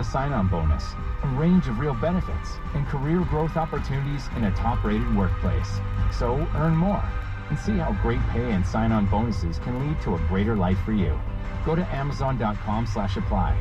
sign-on bonus, a range of real benefits, and career growth opportunities in a top-rated workplace. So earn more and see how great pay and sign-on bonuses can lead to a greater life for you. Go to amazon.com/apply.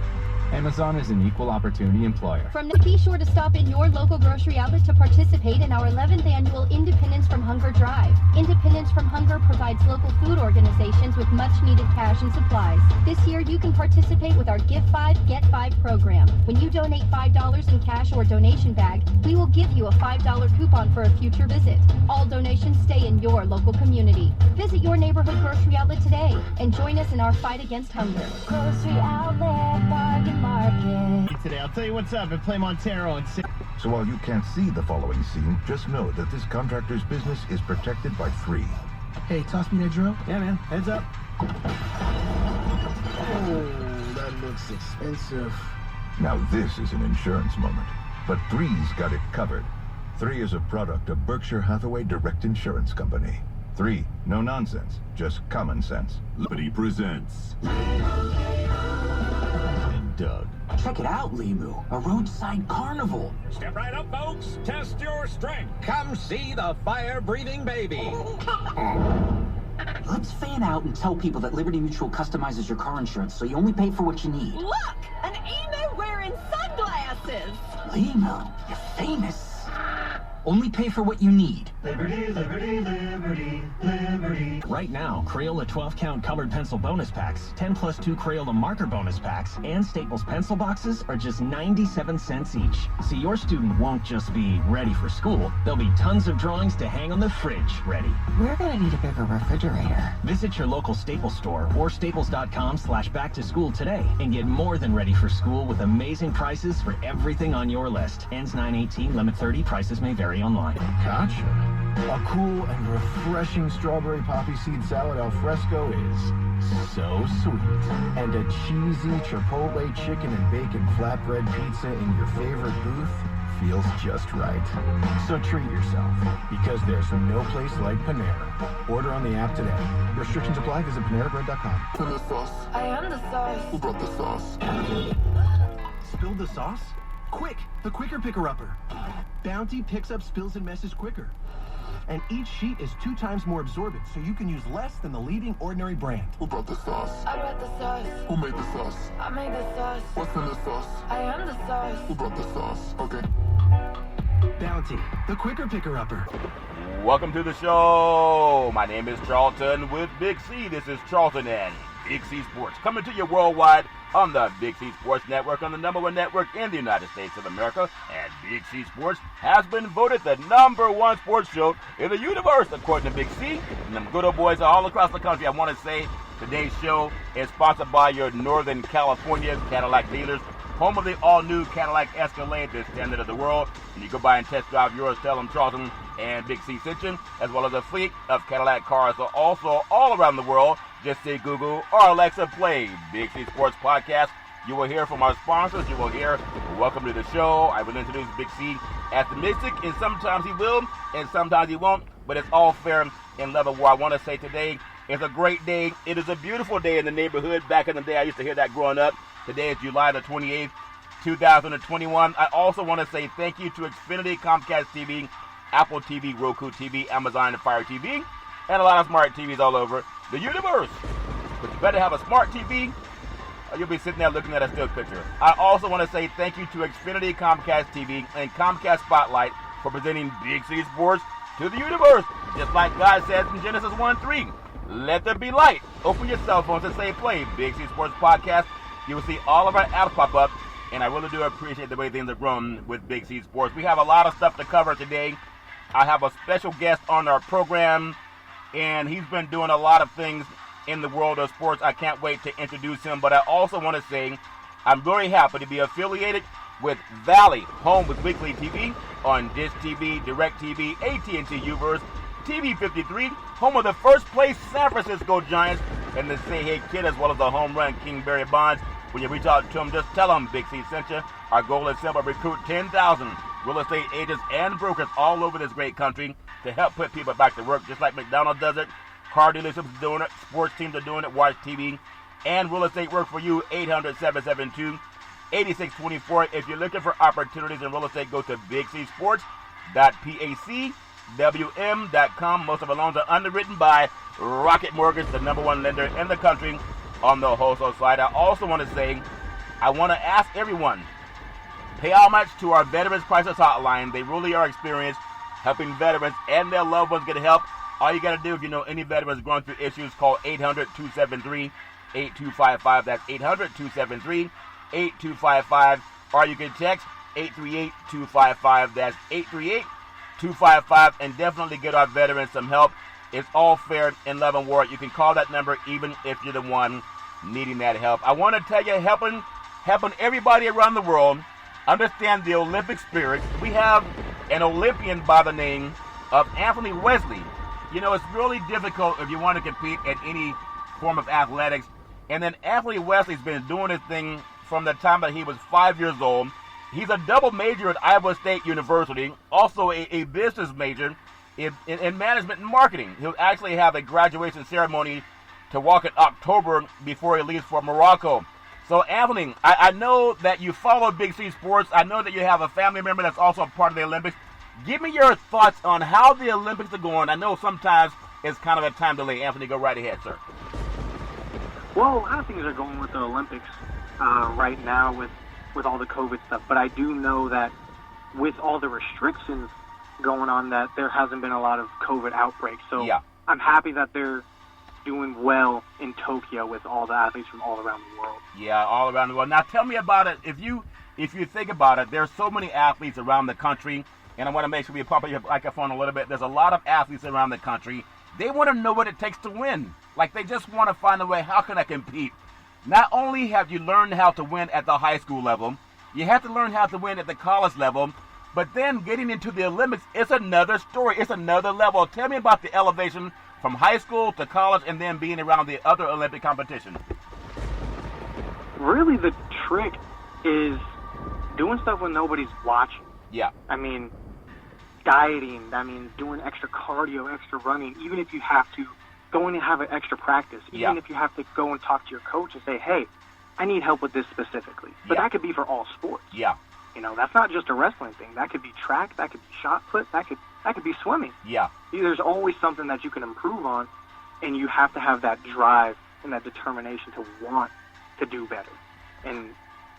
Amazon is an equal opportunity employer. Be sure to stop in your local grocery outlet to participate in our 11th annual Independence from Hunger Drive. Independence from Hunger provides local food organizations with much needed cash and supplies. This year you can participate with our Give 5, Get 5 program. When you donate $5 in cash or donation bag, we will give you a $5 coupon for a future visit. All donations stay in your local community. Visit your neighborhood grocery outlet today and join us in our fight against hunger. Grocery outlet, bargain market. Today, I'll tell you what's up at Play Montero and So while you can't see the following scene, just know that this contractor's business is protected by 3. Hey, toss me that drill. Yeah, man. Heads up. Oh, that looks expensive. Now this is an insurance moment, but 3's got it covered. 3 is a product of Berkshire Hathaway Direct Insurance Company. 3, no nonsense, just common sense. Liberty presents. And Doug. Check it out, Limu. A roadside carnival. Step right up, folks. Test your strength. Come see the fire-breathing baby. Let's fan out and tell people that Liberty Mutual customizes your car insurance so you only pay for what you need. Look! An emu wearing sunglasses! Limu, you're famous. Only pay for what you need. Liberty, liberty, liberty, liberty. Right now, Crayola 12-count colored pencil bonus packs, 10 plus 2 Crayola marker bonus packs, and Staples pencil boxes are just 97 cents each. See, your student won't just be ready for school. There'll be tons of drawings to hang on the fridge ready. We're gonna need a bigger refrigerator. Visit your local Staples store or staples.com/back-to-school today and get more than ready for school with amazing prices for everything on your list. Ends 9/18, limit 30, prices may vary online. Gotcha. A cool and refreshing strawberry poppy seed salad al fresco is so sweet. And a cheesy chipotle chicken and bacon flatbread pizza in your favorite booth feels just right. So treat yourself, because there's no place like Panera. Order on the app today. Restrictions apply. Visit PaneraBread.com. Turn the sauce. I am the sauce. Who brought the sauce? Spilled the sauce? Quick, the quicker picker-upper. Bounty picks up spills and messes quicker. And each sheet is 2 times more absorbent, so you can use less than the leading ordinary brand. Who brought the sauce? I brought the sauce. Who made the sauce? I made the sauce. What's in the sauce? I am the sauce. Who brought the sauce? Okay. Bounty, the quicker picker-upper. Welcome to the show. My name is Charlton with Big C. This is Charlton and Big C Sports, coming to you worldwide on the Big C Sports Network, on the #1 network in the United States of America. And Big C Sports has been voted the #1 sports show in the universe, according to Big C. And them good old boys all across the country. I want to say today's show is sponsored by your Northern California Cadillac dealers, home of the all-new Cadillac Escalade, the standard of the world. And you go by and test drive yours, tell them Charlton and Big C sent you, as well as a fleet of Cadillac cars are also all around the world. Just say Google or Alexa, play Big C Sports Podcast. You will hear from our sponsors. You will hear welcome to the show. I will introduce Big C as the Mystic, and sometimes he will, and sometimes he won't. But it's all fair and level. What I want to say today is a great day. It is a beautiful day in the neighborhood. Back in the day, I used to hear that growing up. Today is July the 28th, 2021. I also want to say thank you to Xfinity, Comcast TV, Apple TV, Roku TV, Amazon and Fire TV, and a lot of smart TVs all over the universe. But you better have a smart TV, or you'll be sitting there looking at a still picture. I also want to say thank you to Xfinity, Comcast TV, and Comcast Spotlight for presenting Big C Sports to the universe. Just like God says in Genesis 1:3, let there be light. Open your cell phones and say play Big C Sports Podcast. You will see all of our apps pop up, and I really do appreciate the way things have grown with Big C Sports. We have a lot of stuff to cover today. I have a special guest on our program, and he's been doing a lot of things in the world of sports. I can't wait to introduce him, but I also want to say I'm very happy to be affiliated with Valley, home with weekly TV on Dish TV, Direct TV, AT&T Uverse, TV 53, home of the first place San Francisco Giants, and the Say Hey Kid, as well as the home run King Barry Bonds. When you reach out to him, just tell him Big C sent you. Our goal is simple: recruit 10,000 real estate agents and brokers all over this great country to help put people back to work, just like McDonald's does it. Car dealerships are doing it, sports teams are doing it, watch TV, and real estate work for you. 800-772 8624. If you're looking for opportunities in real estate, go to bigcsports.pacwm.com. Most of our loans are underwritten by Rocket Mortgage, the #1 lender in the country on the wholesale side. I also want to say, I want to ask everyone, pay homage to our Veterans Crisis Hotline. They really are experienced helping veterans and their loved ones get help. All you got to do, if you know any veterans going through issues, call 800-273-8255. That's 800-273-8255. Or you can text 838-255. That's 838-255. And definitely get our veterans some help. It's all fair in love and war. You can call that number even if you're the one needing that help. I want to tell you, helping everybody around the world understand the Olympic spirit. We have an Olympian by the name of Anthony Wesley. You know, it's really difficult if you want to compete at any form of athletics. And then Anthony Wesley's been doing his thing from the time that he was 5 years old. He's a double major at Iowa State University, also a business major in management and marketing. He'll actually have a graduation ceremony to walk in October before he leaves for Morocco. So, Anthony, I know that you follow Big C Sports. I know that you have a family member that's also a part of the Olympics. Give me your thoughts on how the Olympics are going. I know sometimes it's kind of a time delay. Anthony, go right ahead, sir. Well, a lot of things are going with the Olympics right now with all the COVID stuff. But I do know that with all the restrictions going on, that there hasn't been a lot of COVID outbreaks. So yeah. I'm happy that they're doing well in Tokyo with all the athletes from all around the world. Yeah, all around the world. Now tell me about it. If you think about it, there's so many athletes around the country, and I want to make sure we pop up your microphone a little bit. There's a lot of athletes around the country. They want to know what it takes to win. Like, they just want to find a way, how can I compete? Not only have you learned how to win at the high school level, you have to learn how to win at the college level, but then getting into the Olympics is another story. It's another level. Tell me about the elevation from high school to college and then being around the other Olympic competition. Really, the trick is doing stuff when nobody's watching. Yeah. I mean, dieting, that means doing extra cardio, extra running, even if you have to go in and have an extra practice, even if you have to go and talk to your coach and say, hey, I need help with this specifically. But that could be for all sports. Yeah. You know, that's not just a wrestling thing. That could be track, that could be shot put, that could be swimming. Yeah. There's always something that you can improve on, and you have to have that drive and that determination to want to do better. And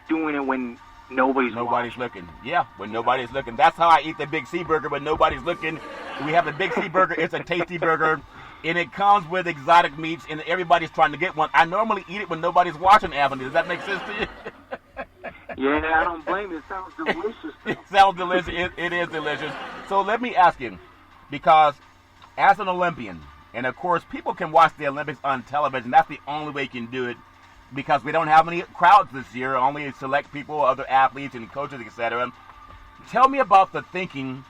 doing it when nobody's looking. Yeah, when nobody's looking. That's how I eat the Big C burger when nobody's looking. We have the Big C burger. It's a tasty burger, and it comes with exotic meats, and everybody's trying to get one. I normally eat it when nobody's watching, Anthony. Does that make sense to you? Yeah, I don't blame you. It sounds delicious. It sounds delicious. It is delicious. So let me ask you, because as an Olympian, and of course people can watch the Olympics on television, that's the only way you can do it, because we don't have any crowds this year, only select people, other athletes and coaches, etc. Tell me about the thinking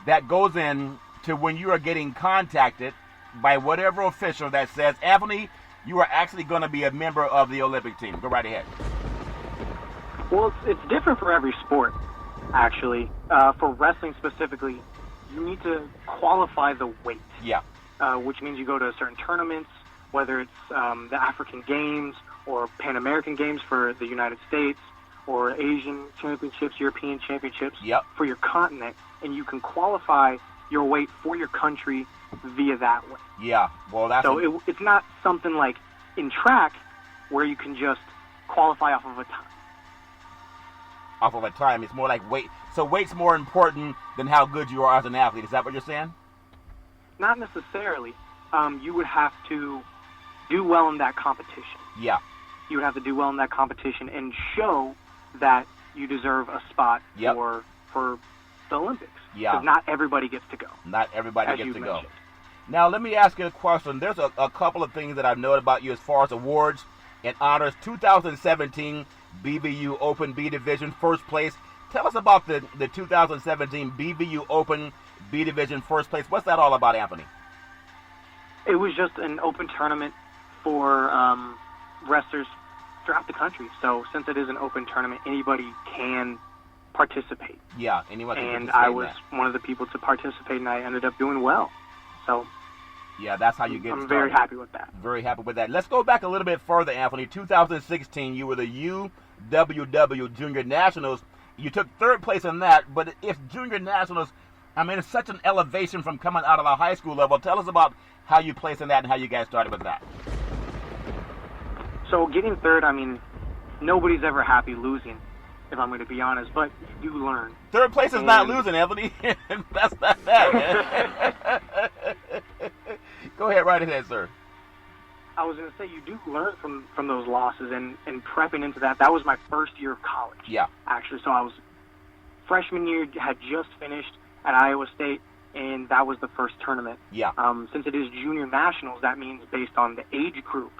that goes in to when you are getting contacted by whatever official that says, Anthony, you are actually going to be a member of the Olympic team. Go right ahead. Well, it's different for every sport, actually. For wrestling specifically, you need to qualify the weight. Yeah. Which means you go to certain tournaments, whether it's the African Games or Pan American Games for the United States, or Asian championships, European championships for your continent, and you can qualify your weight for your country via that way. Yeah, well, that's... So it's not something like in track where you can just qualify off of a time. Off of a time. It's more like weight. So weight's more important than how good you are as an athlete. Is that what you're saying? Not necessarily. You would have to do well in that competition. Yeah. You would have to do well in that competition and show that you deserve a spot for the Olympics. Yeah. Because not everybody gets to go. Not everybody gets to mentioned. go. Now, let me ask you a question. There's a couple of things that I've noted about you as far as awards and honors. 2017 BBU Open B Division first place. Tell us about the 2017 BBU Open B Division first place. What's that all about, Anthony? It was just an open tournament for wrestlers throughout the country. So since it is an open tournament, anybody can participate. Yeah, anyone can and participate. I was one of the people to participate, and I ended up doing well. So yeah, that's how you get I'm started. very happy with that. Very happy with that. Let's go back a little bit further, Anthony. 2016, you were the WW Junior Nationals. You took third place in that, but if Junior Nationals, I mean, it's such an elevation from coming out of the high school level. Tell us about how you placed in that and how you guys started with that. So getting third, I mean, nobody's ever happy losing, if I'm going to be honest, but you do learn. Third place is not losing, Anthony. That's not that, man. Go ahead, right ahead, sir. I was going to say, you do learn from those losses, and prepping into that. That was my first year of college. Yeah. Actually, so I was freshman year, had just finished at Iowa State, and that was the first tournament. Yeah. Since it is junior nationals, that means based on the age group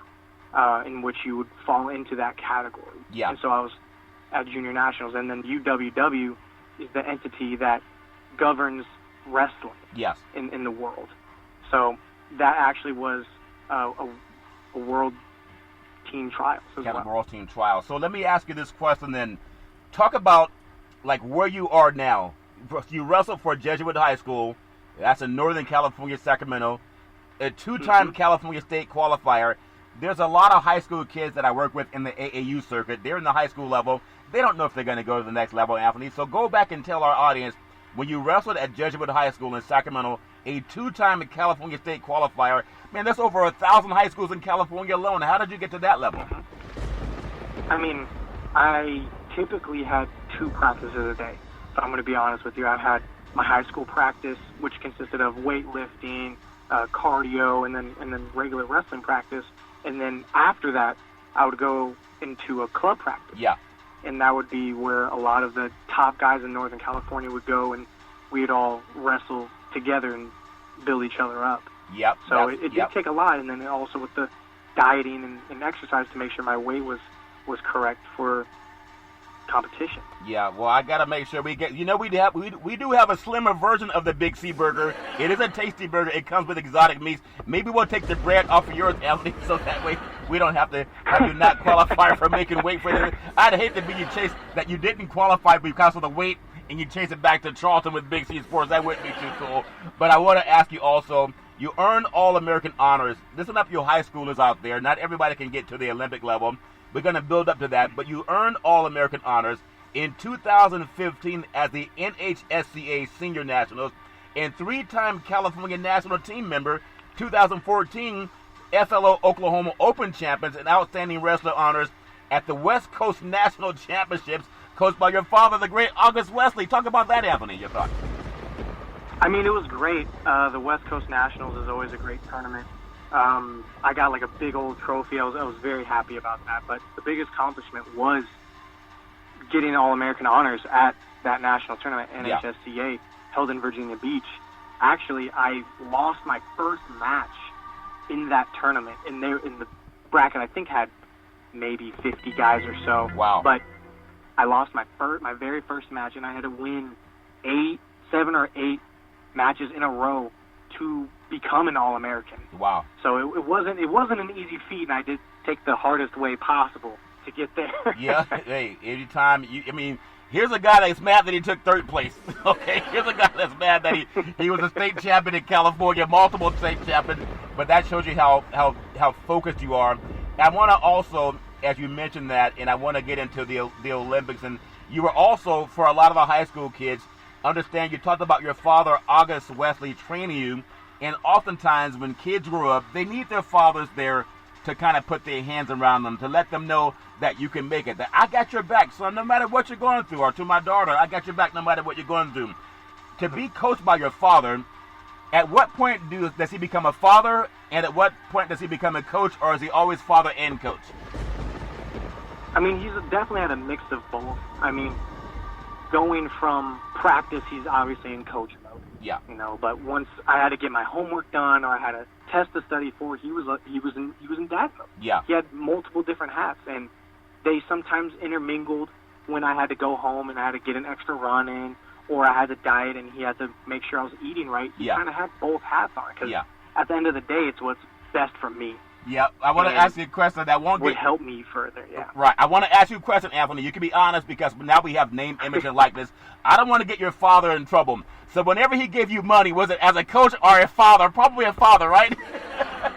in which you would fall into that category. Yeah. And so I was at junior nationals, and then UWW is the entity that governs wrestling. Yes. In the world. So that actually was a world team trials as well. World team trials. So let me ask you this question then. Talk about like where you are now. You wrestled for Jesuit High School. That's in Northern California, Sacramento. A two-time California State qualifier. There's a lot of high school kids that I work with in the AAU circuit. They're in the high school level. They don't know if they're going to go to the next level, Anthony. So go back and tell our audience, when you wrestled at Jesuit High School in Sacramento, a two-time California State qualifier, man, that's over 1,000 high schools in California alone. How did you get to that level? I mean, I typically had 2 practices a day. If I'm going to be honest with you, I had my high school practice, which consisted of weightlifting, cardio, and then regular wrestling practice. And then after that, I would go into a club practice. Yeah. And that would be where a lot of the top guys in Northern California would go, and we'd all wrestle together and build each other up. Yep. So it did take a lot, and then also with the dieting and exercise to make sure my weight was correct for competition. Yeah, well, I gotta make sure we get. You know, we do have a slimmer version of the Big C burger. It is a tasty burger. It comes with exotic meats. Maybe we'll take the bread off of yours, Anthony, so that way we don't have to have you not qualify for making weight for this. I'd hate to be you chase that you didn't qualify because of the weight, and you chase it back to Charleston with Big C Sports. That wouldn't be too cool. But I want to ask you also. You earned All-American honors. Listen up, you high schoolers out there. Not everybody can get to the Olympic level. We're going to build up to that. But you earned All-American honors in 2015 as the NHSCA Senior Nationals and 3-time California National Team member, 2014 FLO Oklahoma Open Champions and Outstanding Wrestler honors at the West Coast National Championships, coached by your father, the great August Wesley. Talk about that, Anthony, your thoughts. I mean, it was great. The West Coast Nationals is always a great tournament. I got like a big old trophy. I was very happy about that. But the biggest accomplishment was getting All-American honors at that national tournament, NHSCA, held in Virginia Beach. Actually, I lost my first match in that tournament. And they in the bracket, I think, had maybe 50 guys or so. Wow. But I lost my very first match, and I had to win 7 or 8 matches in a row to become an All-American. Wow. So it wasn't an easy feat, and I did take the hardest way possible to get there. Yeah. Hey, anytime here's a guy that's mad that he took third place. Okay, here's a guy that's mad that he was a state champion in California, multiple state champion. But that shows you how focused you are. I want to also, as you mentioned that, and I want to get into the Olympics, and you were also, for a lot of the high school kids, understand you talked about your father, August Wesley, training you, and oftentimes when kids grow up, they need their fathers there to kind of put their hands around them, to let them know that you can make it. That I got your back, son, no matter what you're going through. Or to my daughter, I got your back no matter what you're going through. To be coached by your father, at what point does he become a father, and at what point does he become a coach, or is he always father and coach? I mean, he's definitely had a mix of both. I mean, going from practice, he's obviously in coach mode. Yeah. You know, but once I had to get my homework done or I had a test to study for, he was in dad mode. Yeah. He had multiple different hats, and they sometimes intermingled when I had to go home and I had to get an extra run in, or I had to diet and he had to make sure I was eating right. He kind of had both hats on, because at the end of the day, it's what's best for me. Yeah, I want to ask you a question that would help me further. Yeah, right. I want to ask you a question, Anthony. You can be honest, because now we have name, image, and likeness. I don't want to get your father in trouble. So whenever he gave you money, was it as a coach or a father? Probably a father, right?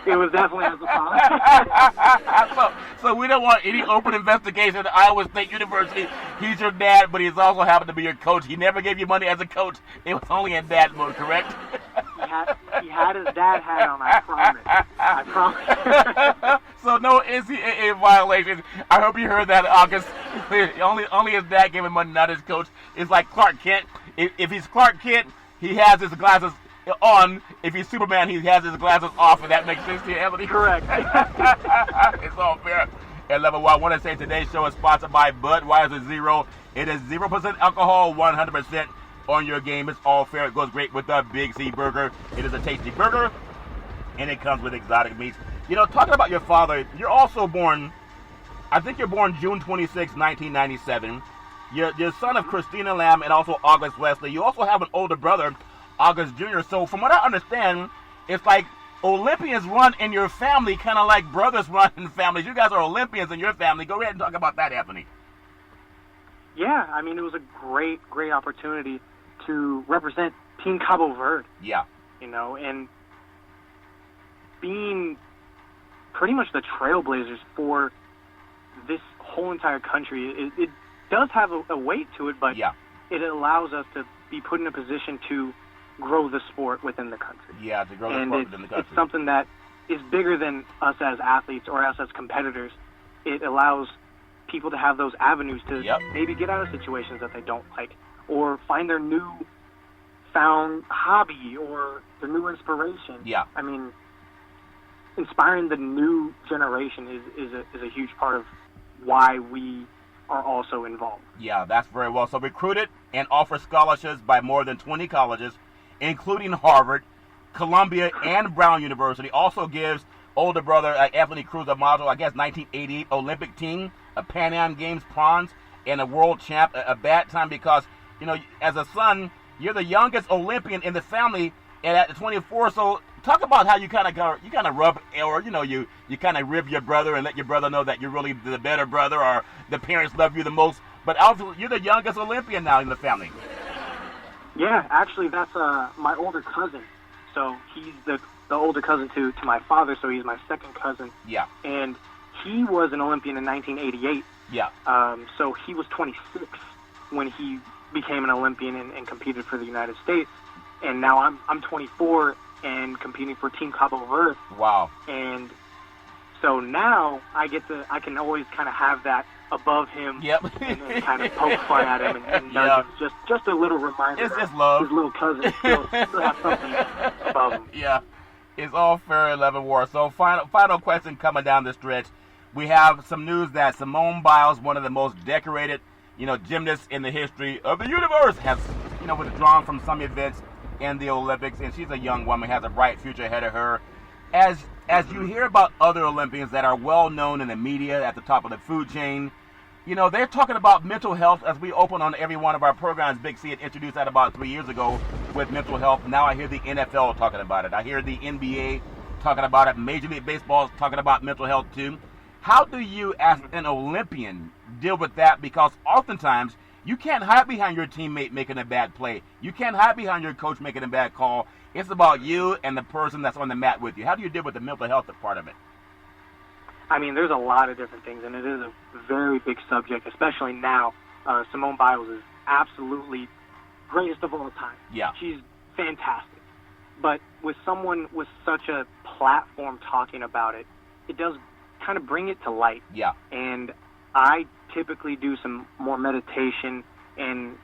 It was definitely as a father. So we don't want any open investigation at Iowa State University. He's your dad, but he's also happened to be your coach. He never gave you money as a coach. It was only in dad mode, correct? He had his dad hat on, I promise. So no NCAA violations. I hope you heard that, August. Only his dad gave him money, not his coach. It's like Clark Kent. If he's Clark Kent, he has his glasses on. If he's Superman, he has his glasses off, and that makes sense to you, Anthony? Correct. It's all fair. At level 1, I want to say today's show is sponsored by Budweiser Zero. It is 0% alcohol, 100% on your game. It's all fair. It goes great with the Big C Burger. It is a tasty burger, and it comes with exotic meats. You know, talking about your father, you're also born, I think you're born June 26, 1997. You're son of Christina Lamb and also August Wesley. You also have an older brother, August Jr. So from what I understand, it's like Olympians run in your family, kind of like brothers run in families. You guys are Olympians in your family. Go ahead and talk about that, Anthony. Yeah, I mean, it was a great opportunity to represent Team Cabo Verde. Yeah. You know, and being pretty much the trailblazers for this whole entire country, it does have a weight to it, but it allows us to be put in a position to grow the sport within the country. Yeah, to grow the sport within the country. It's something that is bigger than us as athletes or us as competitors. It allows people to have those avenues to maybe get out of situations that they don't like, or find their new found hobby or their new inspiration. Yeah. I mean, inspiring the new generation is a huge part of why we are also involved. Yeah, that's very well. So recruited and offer scholarships by more than 20 colleges, including Harvard, Columbia, and Brown University. Also gives older brother Anthony Cruz a model, I guess 1988 Olympic team, a Pan Am Games bronze, and a world champ. A bad time because, you know, as a son, you're the youngest Olympian in the family, and at 24. So talk about how you kind of rub, or you kind of rib your brother and let your brother know that you're really the better brother, or the parents love you the most. But also, you're the youngest Olympian now in the family. Yeah, actually, that's my older cousin. So he's the older cousin to my father, so he's my second cousin. Yeah. And he was an Olympian in 1988. Yeah. So he was 26 when he became an Olympian and competed for the United States. And now I'm 24 and competing for Team Cabo Verde. Wow. And so now I can always kind of have that above him. Yep. and kind of poke fun at him and just a little reminder. It's just love. His little cousin still has something above him. Yeah. It's all fair in love and war. So final question coming down the stretch. We have some news that Simone Biles, one of the most decorated, gymnasts in the history of the universe, has, withdrawn from some events in the Olympics, and she's a young woman, has a bright future ahead of her. As you hear about other Olympians that are well known in the media at the top of the food chain, they're talking about mental health. As we open on every one of our programs, Big C had introduced that about 3 years ago with mental health. Now I hear the NFL talking about it. I hear the NBA talking about it. Major League Baseball is talking about mental health too. How do you, as an Olympian, deal with that? Because oftentimes you can't hide behind your teammate making a bad play. You can't hide behind your coach making a bad call. It's about you and the person that's on the mat with you. How do you deal with the mental health part of it? I mean, there's a lot of different things, and it is a very big subject, especially now. Simone Biles is absolutely greatest of all time. Yeah. She's fantastic. But with someone with such a platform talking about it, it does kind of bring it to light. Yeah. And I typically do some more meditation and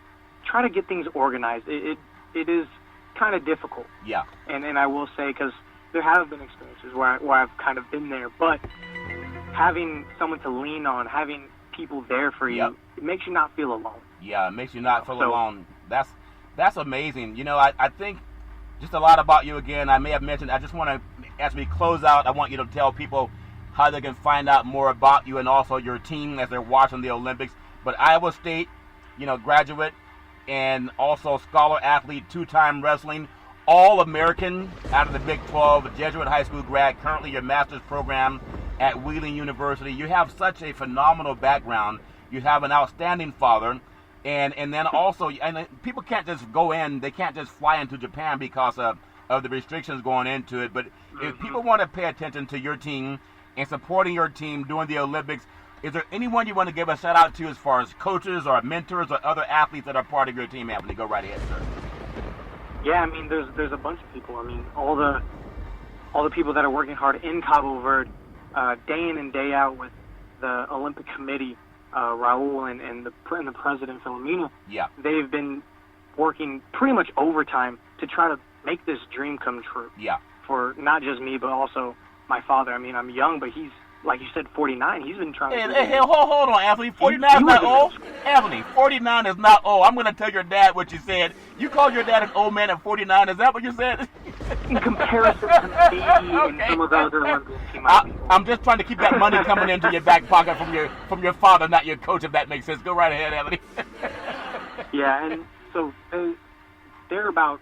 try to get things organized. It is kind of difficult. Yeah. And I will say, because there have been experiences where I've kind of been there, but having someone to lean on, having people there for you, it makes you not feel alone. Yeah, it makes you not feel alone. That's amazing. I think just a lot about you again. I may have mentioned, I just want to, as we close out, I want you to tell people how they can find out more about you and also your team as they're watching the Olympics. But Iowa State, graduate and also scholar athlete, two-time wrestling, All-American out of the Big 12, a Jesuit high school grad, currently your master's program at Wheeling University. You have such a phenomenal background. You have an outstanding father. And then also, and people can't just go in, they can't just fly into Japan because of of the restrictions going into it. But if people want to pay attention to your team and supporting your team during the Olympics, is there anyone you want to give a shout out to as far as coaches or mentors or other athletes that are part of your team, Anthony? Go right ahead, sir. Yeah, I mean, there's a bunch of people. I mean, all the people that are working hard in Cabo Verde, day in and day out with the Olympic Committee, Raul and the president, Filomena. Yeah. They've been working pretty much overtime to try to make this dream come true. Yeah. For not just me, but also my father. I mean, I'm young, but he's, like you said, 49. He's been trying to... Hey, hold on, Anthony. 49 is not old. Anthony, 49 is not old. I'm going to tell your dad what you said. You called your dad an old man at 49. Is that what you said? In comparison to me and some of the other Olympians, he might be old. I'm just trying to keep that money coming into your back pocket from your father, not your coach, if that makes sense. Go right ahead, Anthony. Yeah, and so they're about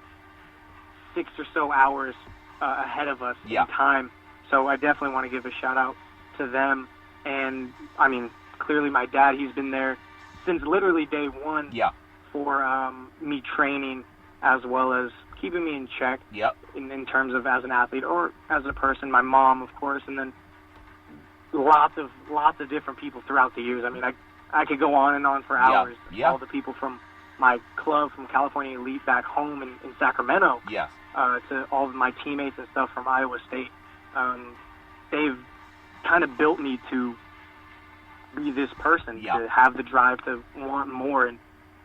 6 or so hours ahead of us in time. So I definitely want to give a shout out to them. And I mean, clearly my dad, he's been there since literally day one for me training, as well as keeping me in check in terms of as an athlete or as a person. My mom, of course, and then lots of different people throughout the years. I mean, I could go on and on for hours. All the people from my club, from California Elite back home in Sacramento, to all of my teammates and stuff from Iowa State. They've kind of built me to be this person, to have the drive to want more, and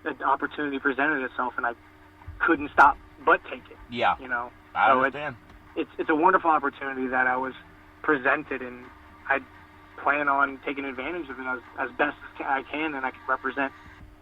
the opportunity presented itself, and I couldn't stop but take it. Yeah, you know. I understand. It's a wonderful opportunity that I was presented, and I plan on taking advantage of it as best as I can, and I can represent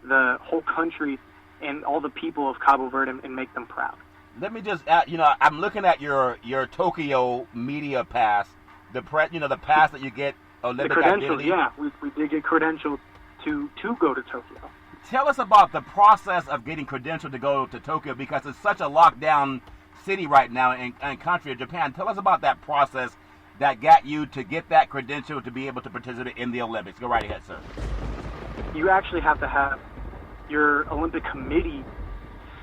the whole country and all the people of Cabo Verde and make them proud. Let me just add, I'm looking at your Tokyo media pass, the pass that you get Olympic the credentials, identity. Yeah, we did get credentialed to go to Tokyo. Tell us about the process of getting credentialed to go to Tokyo, because it's such a lockdown city right now in country of Japan. Tell us about that process that got you to get that credential to be able to participate in the Olympics. Go right ahead, sir. You actually have to have your Olympic committee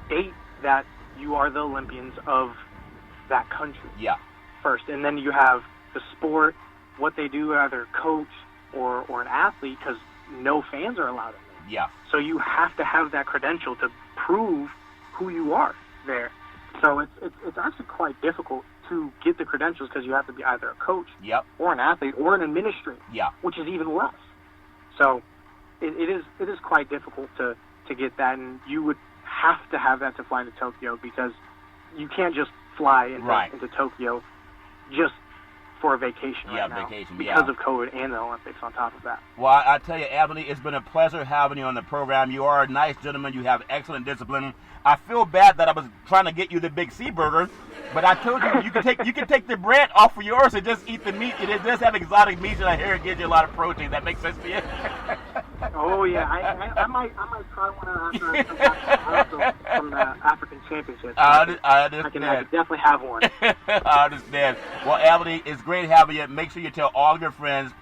state that you are the Olympians of that country. Yeah. First, and then you have the sport, what they do, either coach or an athlete, because no fans are allowed in there. Yeah. So you have to have that credential to prove who you are there. So it's actually quite difficult to get the credentials, because you have to be either a coach or an athlete or an administrator, which is even less. So it is quite difficult to get that, and you would have to have that to fly into Tokyo, because you can't just fly into Tokyo just for a vacation right now, because of COVID and the Olympics on top of that. Well, I tell you, Anthony, it's been a pleasure having you on the program. You are a nice gentleman. You have excellent discipline. I feel bad that I was trying to get you the Big C burger, but I told you you can take the bread off of yours and just eat the meat. It does have exotic meats, and I hear it gives you a lot of protein. That makes sense to you? Oh yeah, I might try one after from the African Championships. I understand. I can definitely have one. I understand. Well, Anthony, it's great having you. Make sure you tell all of your friends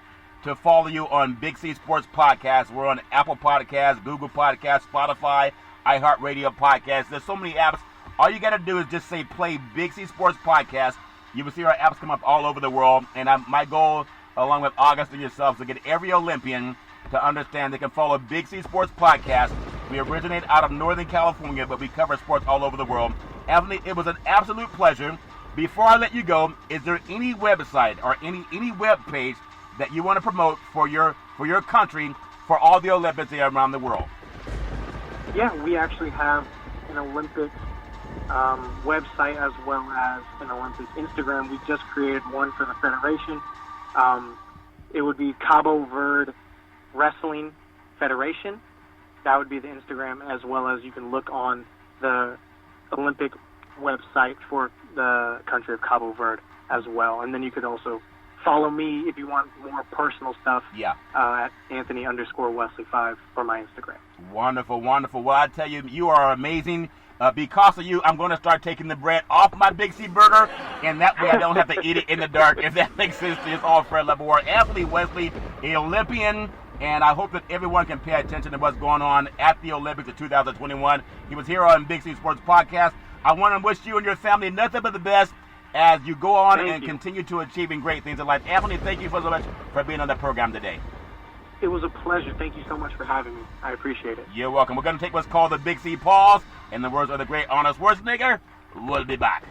to follow you on Big C Sports Podcast. We're on Apple Podcasts, Google Podcasts, Spotify, iHeartRadio Podcasts. There's so many apps. All you got to do is just say play Big C Sports Podcast. You will see our apps come up all over the world. And my goal, along with August and yourself, is to get every Olympian to understand they can follow Big C Sports Podcast. We originate out of Northern California, but we cover sports all over the world. Anthony, it was an absolute pleasure. Before I let you go, is there any website or any web page that you want to promote for your country for all the Olympics around the world? Yeah, we actually have an Olympic website as well as an Olympic Instagram. We just created one for the Federation. It would be Cabo Verde Wrestling Federation. That would be the Instagram, as well as you can look on the Olympic website for the country of Cabo Verde as well. And then you could also follow me if you want more personal stuff at Anthony_Wesley5 for my Instagram. Wonderful, wonderful. Well, I tell you, you are amazing. Because of you, I'm going to start taking the bread off my Big C burger, and that way I don't have to eat it in the dark, if that makes sense to you. It's all Fred Labor. Anthony Wesley, an Olympian, and I hope that everyone can pay attention to what's going on at the Olympics of 2021. He was here on Big C Sports Podcast. I want to wish you and your family nothing but the best as you go on Thank and you. continue to achieving great things in life. Anthony, thank you so much for being on the program today. It was a pleasure. Thank you so much for having me. I appreciate it. You're welcome. We're going to take what's called the Big C pause. In the words of the great Arnold Schwarzenegger, we'll be back.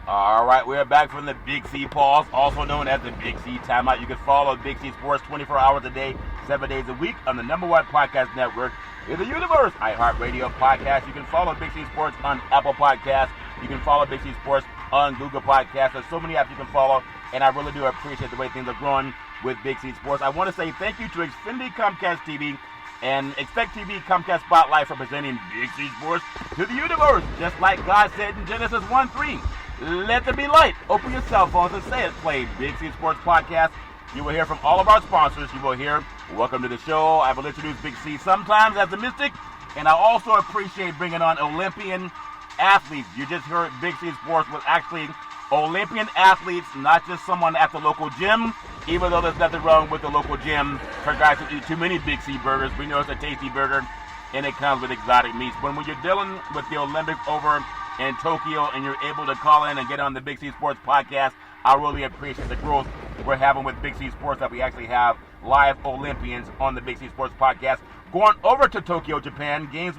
All right, we're back from the Big C pause, also known as the Big C timeout. You can follow Big C Sports 24 hours a day, 7 days a week on the #1 podcast network in the universe, iHeartRadio podcast. You can follow Big C Sports on Apple Podcasts. You can follow Big C Sports on Google Podcasts. There's so many apps you can follow, and I really do appreciate the way things are growing with Big C Sports. I want to say thank you to Xfinity Comcast TV and Expect TV Comcast Spotlight for presenting Big C Sports to the universe. Just like God said in Genesis 1:3, let there be light. Open your cell phones and say it. Play Big C Sports Podcast. You will hear from all of our sponsors. You will hear welcome to the show. I will introduce Big C sometimes as the Mystic, and I also appreciate bringing on Olympian athletes. You just heard Big C Sports was actually Olympian athletes, not just someone at the local gym, even though there's nothing wrong with the local gym for guys who eat too many Big C burgers. We know it's a tasty burger, and it comes with exotic meats. But when you're dealing with the Olympics over in Tokyo and you're able to call in and get on the Big C Sports Podcast, I really appreciate the growth we're having with Big C Sports, that we actually have live Olympians on the Big C Sports Podcast. Going over to Tokyo, Japan, games,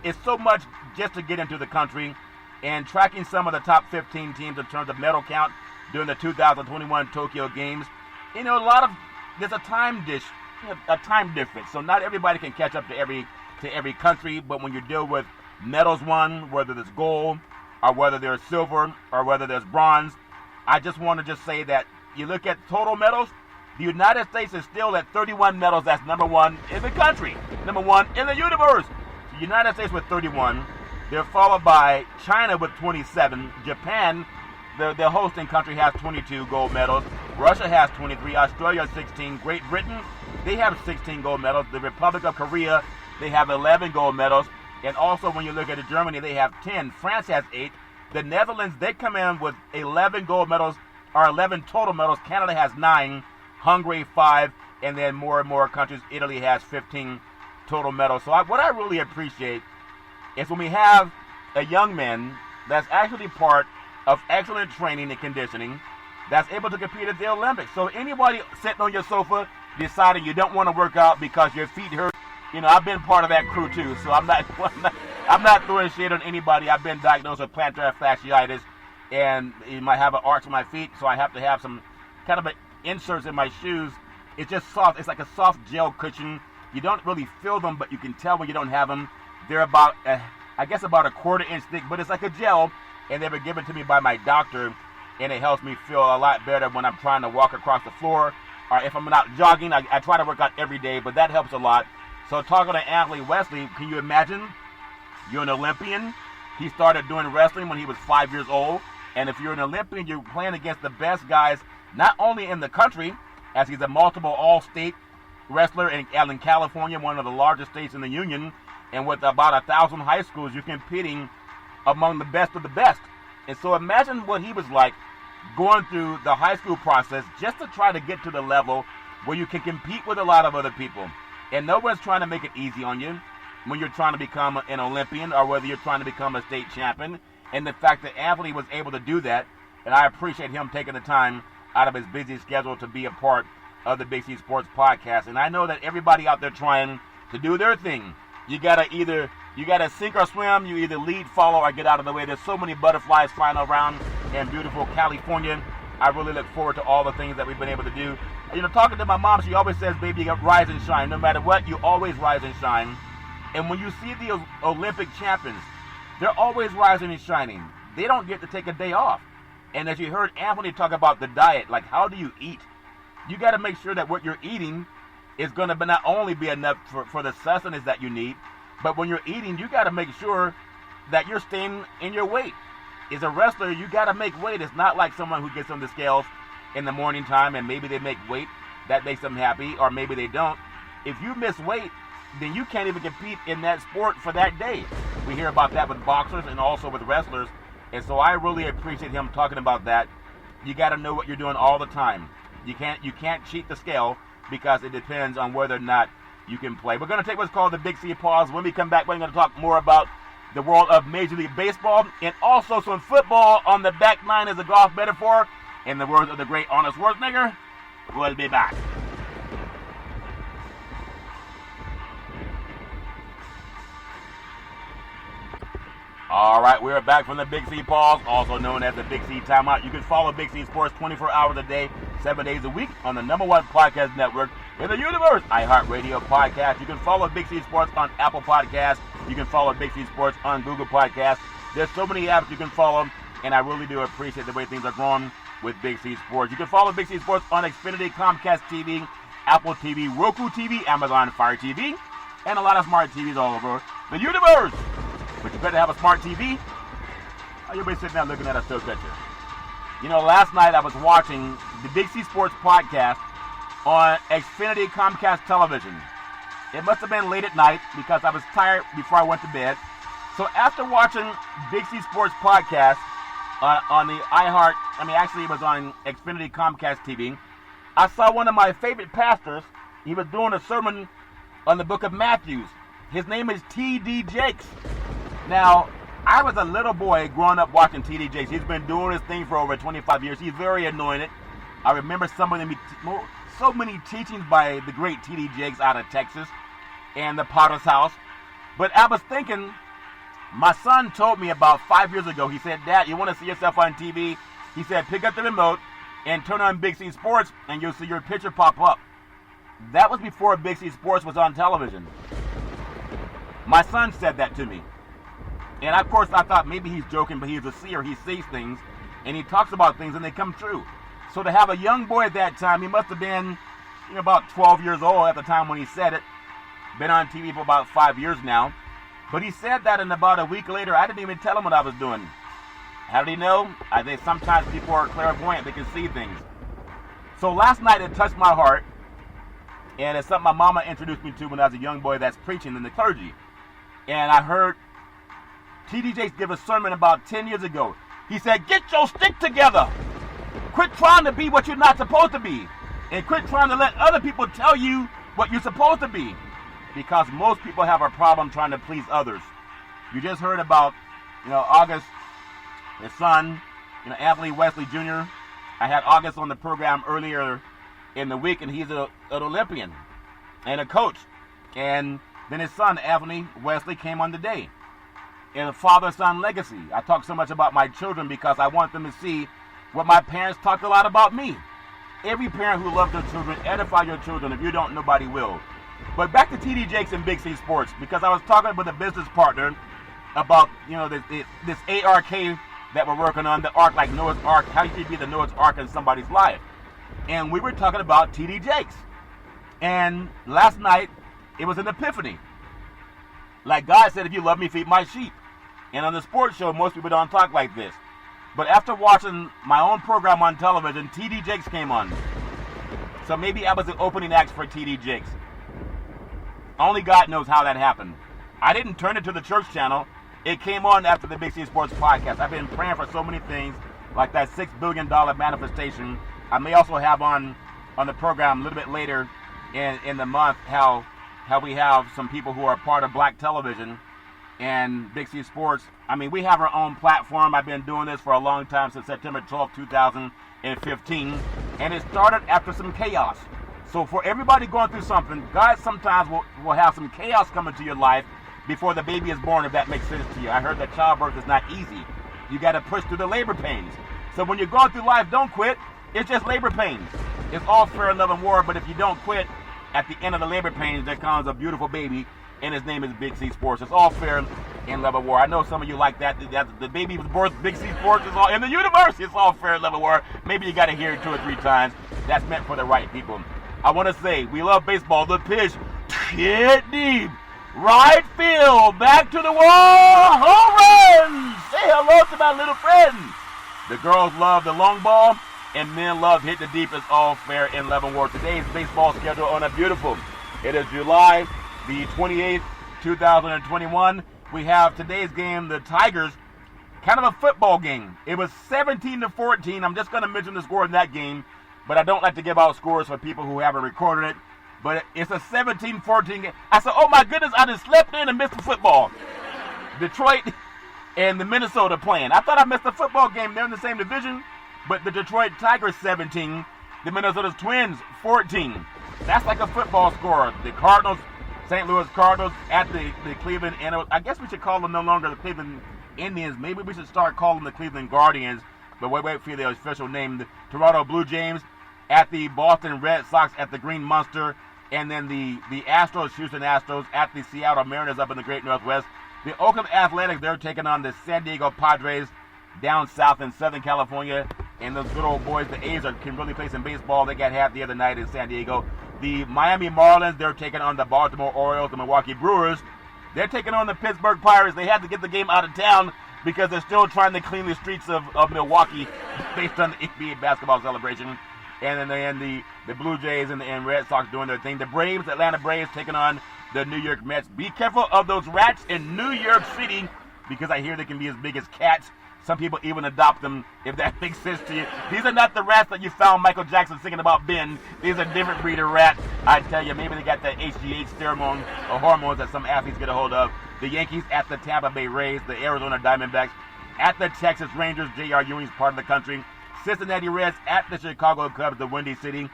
it's so much just to get into the country, and tracking some of the top 15 teams in terms of medal count during the 2021 Tokyo Games. There's a time difference, so not everybody can catch up to every country, but when you deal with medals won, whether there's gold or whether there's silver or whether there's bronze, I just want to just say that you look at total medals, the United States is still at 31 medals. That's number one in the country, number one in the universe. The United States with 31. They're followed by China with 27. Japan, the hosting country, has 22 gold medals. Russia has 23. Australia 16. Great Britain, they have 16 gold medals. The Republic of Korea, they have 11 gold medals. And also when you look at Germany, they have 10. France has 8. The Netherlands, they come in with 11 gold medals, or 11 total medals. Canada has 9. Hungary 5. And then more and more countries. Italy has 15 total medals. So what I really appreciate is when we have a young man that's actually part of excellent training and conditioning that's able to compete at the Olympics. So anybody sitting on your sofa deciding you don't want to work out because your feet hurt, I've been part of that crew too. So I'm not throwing shade on anybody. I've been diagnosed with plantar fasciitis, and you might have an arch in my feet, so I have to have some kind of inserts in my shoes. It's just soft. It's like a soft gel cushion. You don't really feel them, but you can tell when you don't have them. They're about a 1/4 inch thick, but it's like a gel, and they were given to me by my doctor, and it helps me feel a lot better when I'm trying to walk across the floor, or if I'm not jogging. I try to work out every day, but that helps a lot. So talking to athlete Wesley, can you imagine? You're an Olympian. He started doing wrestling when he was 5 years old, and if you're an Olympian, you're playing against the best guys, not only in the country, as he's a multiple all-state wrestler in California, one of the largest states in the union, and with about 1,000 high schools, you're competing among the best of the best. And so imagine what he was like going through the high school process just to try to get to the level where you can compete with a lot of other people. And no one's trying to make it easy on you when you're trying to become an Olympian or whether you're trying to become a state champion. And the fact that Anthony was able to do that, and I appreciate him taking the time out of his busy schedule to be a part of the Big C Sports Podcast. And I know that everybody out there trying to do their thing, you gotta sink or swim. You either lead, follow, or get out of the way. There's so many butterflies flying around in beautiful California. I really look forward to all the things that we've been able to do. Talking to my mom, she always says, baby, you rise and shine. No matter what, you always rise and shine. And when you see the Olympic champions, they're always rising and shining. They don't get to take a day off. And as you heard Anthony talk about the diet, like how do you eat? You got to make sure that what you're eating is going to not only be enough for the sustenance that you need, but when you're eating, you got to make sure that you're staying in your weight. As a wrestler, you got to make weight. It's not like someone who gets on the scales in the morning time and maybe they make weight. That makes them happy, or maybe they don't. If you miss weight, then you can't even compete in that sport for that day. We hear about that with boxers and also with wrestlers. And so I really appreciate him talking about that. You got to know what you're doing all the time. You can't cheat the scale because it depends on whether or not you can play. We're going to take what's called the Big C pause. When we come back, we're going to talk more about the world of Major League Baseball and also some football on the back nine as a golf metaphor. In the words of the great Arnold Schwarzenegger, we'll be back. All right, we're back from the Big C pause, also known as the Big C timeout. You can follow Big C Sports 24 hours a day, 7 days a week on the #1 podcast network in the universe, iHeartRadio podcast. You can follow Big C Sports on Apple Podcasts. You can follow Big C Sports on Google Podcasts. There's so many apps you can follow, and I really do appreciate the way things are growing with Big C Sports. You can follow Big C Sports on Xfinity, Comcast TV, Apple TV, Roku TV, Amazon Fire TV, and a lot of smart TVs all over the universe. But you better have a smart TV. Oh, you'll be sitting there looking at a still picture. You know, last night I was watching the Big C Sports podcast on Xfinity Comcast television. It must have been late at night because I was tired before I went to bed. So after watching Big C Sports podcast on the actually it was on Xfinity Comcast TV, I saw one of my favorite pastors. He was doing a sermon on the book of Matthew. His name is T.D. Jakes. Now, I was a little boy growing up watching T.D. Jakes. He's been doing his thing for over 25 years. He's very anointed. I remember so many teachings by the great T.D. Jakes out of Texas and the Potter's House. But I was thinking, my son told me about 5 years ago, he said, Dad, you want to see yourself on TV? He said, pick up the remote and turn on Big C Sports and you'll see your picture pop up. That was before Big C Sports was on television. My son said that to me. And of course I thought maybe he's joking, but he's a seer. He sees things and he talks about things and they come true. So to have a young boy at that time, he must have been about 12 years old at the time when he said it. Been on TV for about 5 years now. But he said that, and about a week later, I didn't even tell him what I was doing. How did he know? I think sometimes people are clairvoyant. They can see things. So last night it touched my heart. And it's something my mama introduced me to when I was a young boy that's preaching in the clergy. And I heard T.D. Jakes give a sermon about 10 years ago. He said, get your stick together. Quit trying to be what you're not supposed to be. And quit trying to let other people tell you what you're supposed to be. Because most people have a problem trying to please others. You just heard about, August, his son, Anthony Wesley Jr. I had August on the program earlier in the week, and he's an Olympian and a coach. And then his son, Anthony Wesley, came on today. In a father-son legacy. I talk so much about my children because I want them to see what my parents talked a lot about me. Every parent who loves their children, edify your children. If you don't, nobody will. But back to T.D. Jakes and Big C Sports, because I was talking with a business partner about, this ARK that we're working on, the Ark, like Noah's Ark, how you can be the Noah's Ark in somebody's life. And we were talking about T.D. Jakes. And last night, it was an epiphany. Like God said, if you love me, feed my sheep. And on the sports show, most people don't talk like this. But after watching my own program on television, T.D. Jakes came on. So maybe I was the opening act for T.D. Jakes. Only God knows how that happened. I didn't turn it to the church channel. It came on after the Big C Sports podcast. I've been praying for so many things, like that $6 billion manifestation. I may also have on the program a little bit later in the month how we have some people who are part of Black television and Big C Sports. I mean, we have our own platform. I've been doing this for a long time, since September 12, 2015. And it started after some chaos. So for everybody going through something, God sometimes will have some chaos come into your life before the baby is born, if that makes sense to you. I heard that childbirth is not easy. You got to push through the labor pains. So when you're going through life, don't quit. It's just labor pains. It's all fair in love and war, but if you don't quit, at the end of the labor pains, there comes a beautiful baby, and his name is Big C Sports. It's all fair in love and war. I know some of you like that. The baby was birthed, Big C Sports is all in the universe. It's all fair in love and war. Maybe you got to hear it 2 or 3 times. That's meant for the right people. I want to say, we love baseball. The pitch, hit deep, right field, back to the wall, home run. Say hello to my little friend. The girls love the long ball, and men love hit the deep. It's all fair in love and war. Today's baseball schedule on a beautiful. It is July the 28th, 2021. We have today's game, the Tigers, kind of a football game. It was 17-14. I'm just going to mention the score in that game. But I don't like to give out scores for people who haven't recorded it. But it's a 17-14 game. I said, oh my goodness, I just slept in and missed the football. Detroit and the Minnesota playing. I thought I missed the football game. They're in the same division. But the Detroit Tigers 17, the Minnesota Twins 14. That's like a football score. The Cardinals, St. Louis Cardinals at the Cleveland Indians. I guess we should call them no longer the Cleveland Indians. Maybe we should start calling them the Cleveland Guardians. But wait for the official name. The Toronto Blue Jays at the Boston Red Sox at the Green Monster. And then the Astros, Houston Astros at the Seattle Mariners up in the Great Northwest. The Oakland Athletics, they're taking on the San Diego Padres down south in Southern California. And those good old boys, the A's, can really play some baseball. They got half the other night in San Diego. The Miami Marlins, they're taking on the Baltimore Orioles, the Milwaukee Brewers. They're taking on the Pittsburgh Pirates. They had to get the game out of town because they're still trying to clean the streets of Milwaukee based on the NBA basketball celebration. And then the Blue Jays and Red Sox doing their thing. The Braves, Atlanta Braves, taking on the New York Mets. Be careful of those rats in New York City because I hear they can be as big as cats. Some people even adopt them, if that makes sense to you. These are not the rats that you found Michael Jackson singing about Ben. These are different breed of rats. I tell you, maybe they got that HGH pheromone or hormones that some athletes get a hold of. The Yankees at the Tampa Bay Rays, the Arizona Diamondbacks at the Texas Rangers, J.R. Ewing's part of the country. Cincinnati Reds at the Chicago Cubs, the Windy City.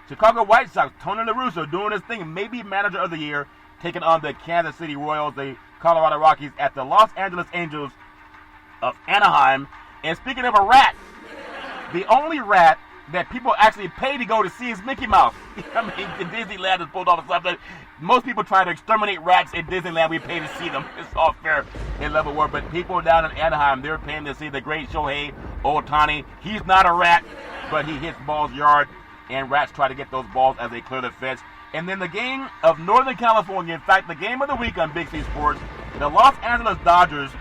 Chicago White Sox, Tony La Russa doing his thing, maybe manager of the year, taking on the Kansas City Royals, the Colorado Rockies at the Los Angeles Angels of Anaheim. And speaking of a rat, the only rat that people actually pay to go to see is Mickey Mouse. I mean, Disneyland has pulled off something. Most people try to exterminate rats in Disneyland. We pay to see them. It's all fair in level war. But people down in Anaheim, they're paying to see the great Shohei Ohtani. He's not a rat, but he hits balls yard, and rats try to get those balls as they clear the fence. And then the game of Northern California, in fact, the game of the week on Big C Sports, the Los Angeles Dodgers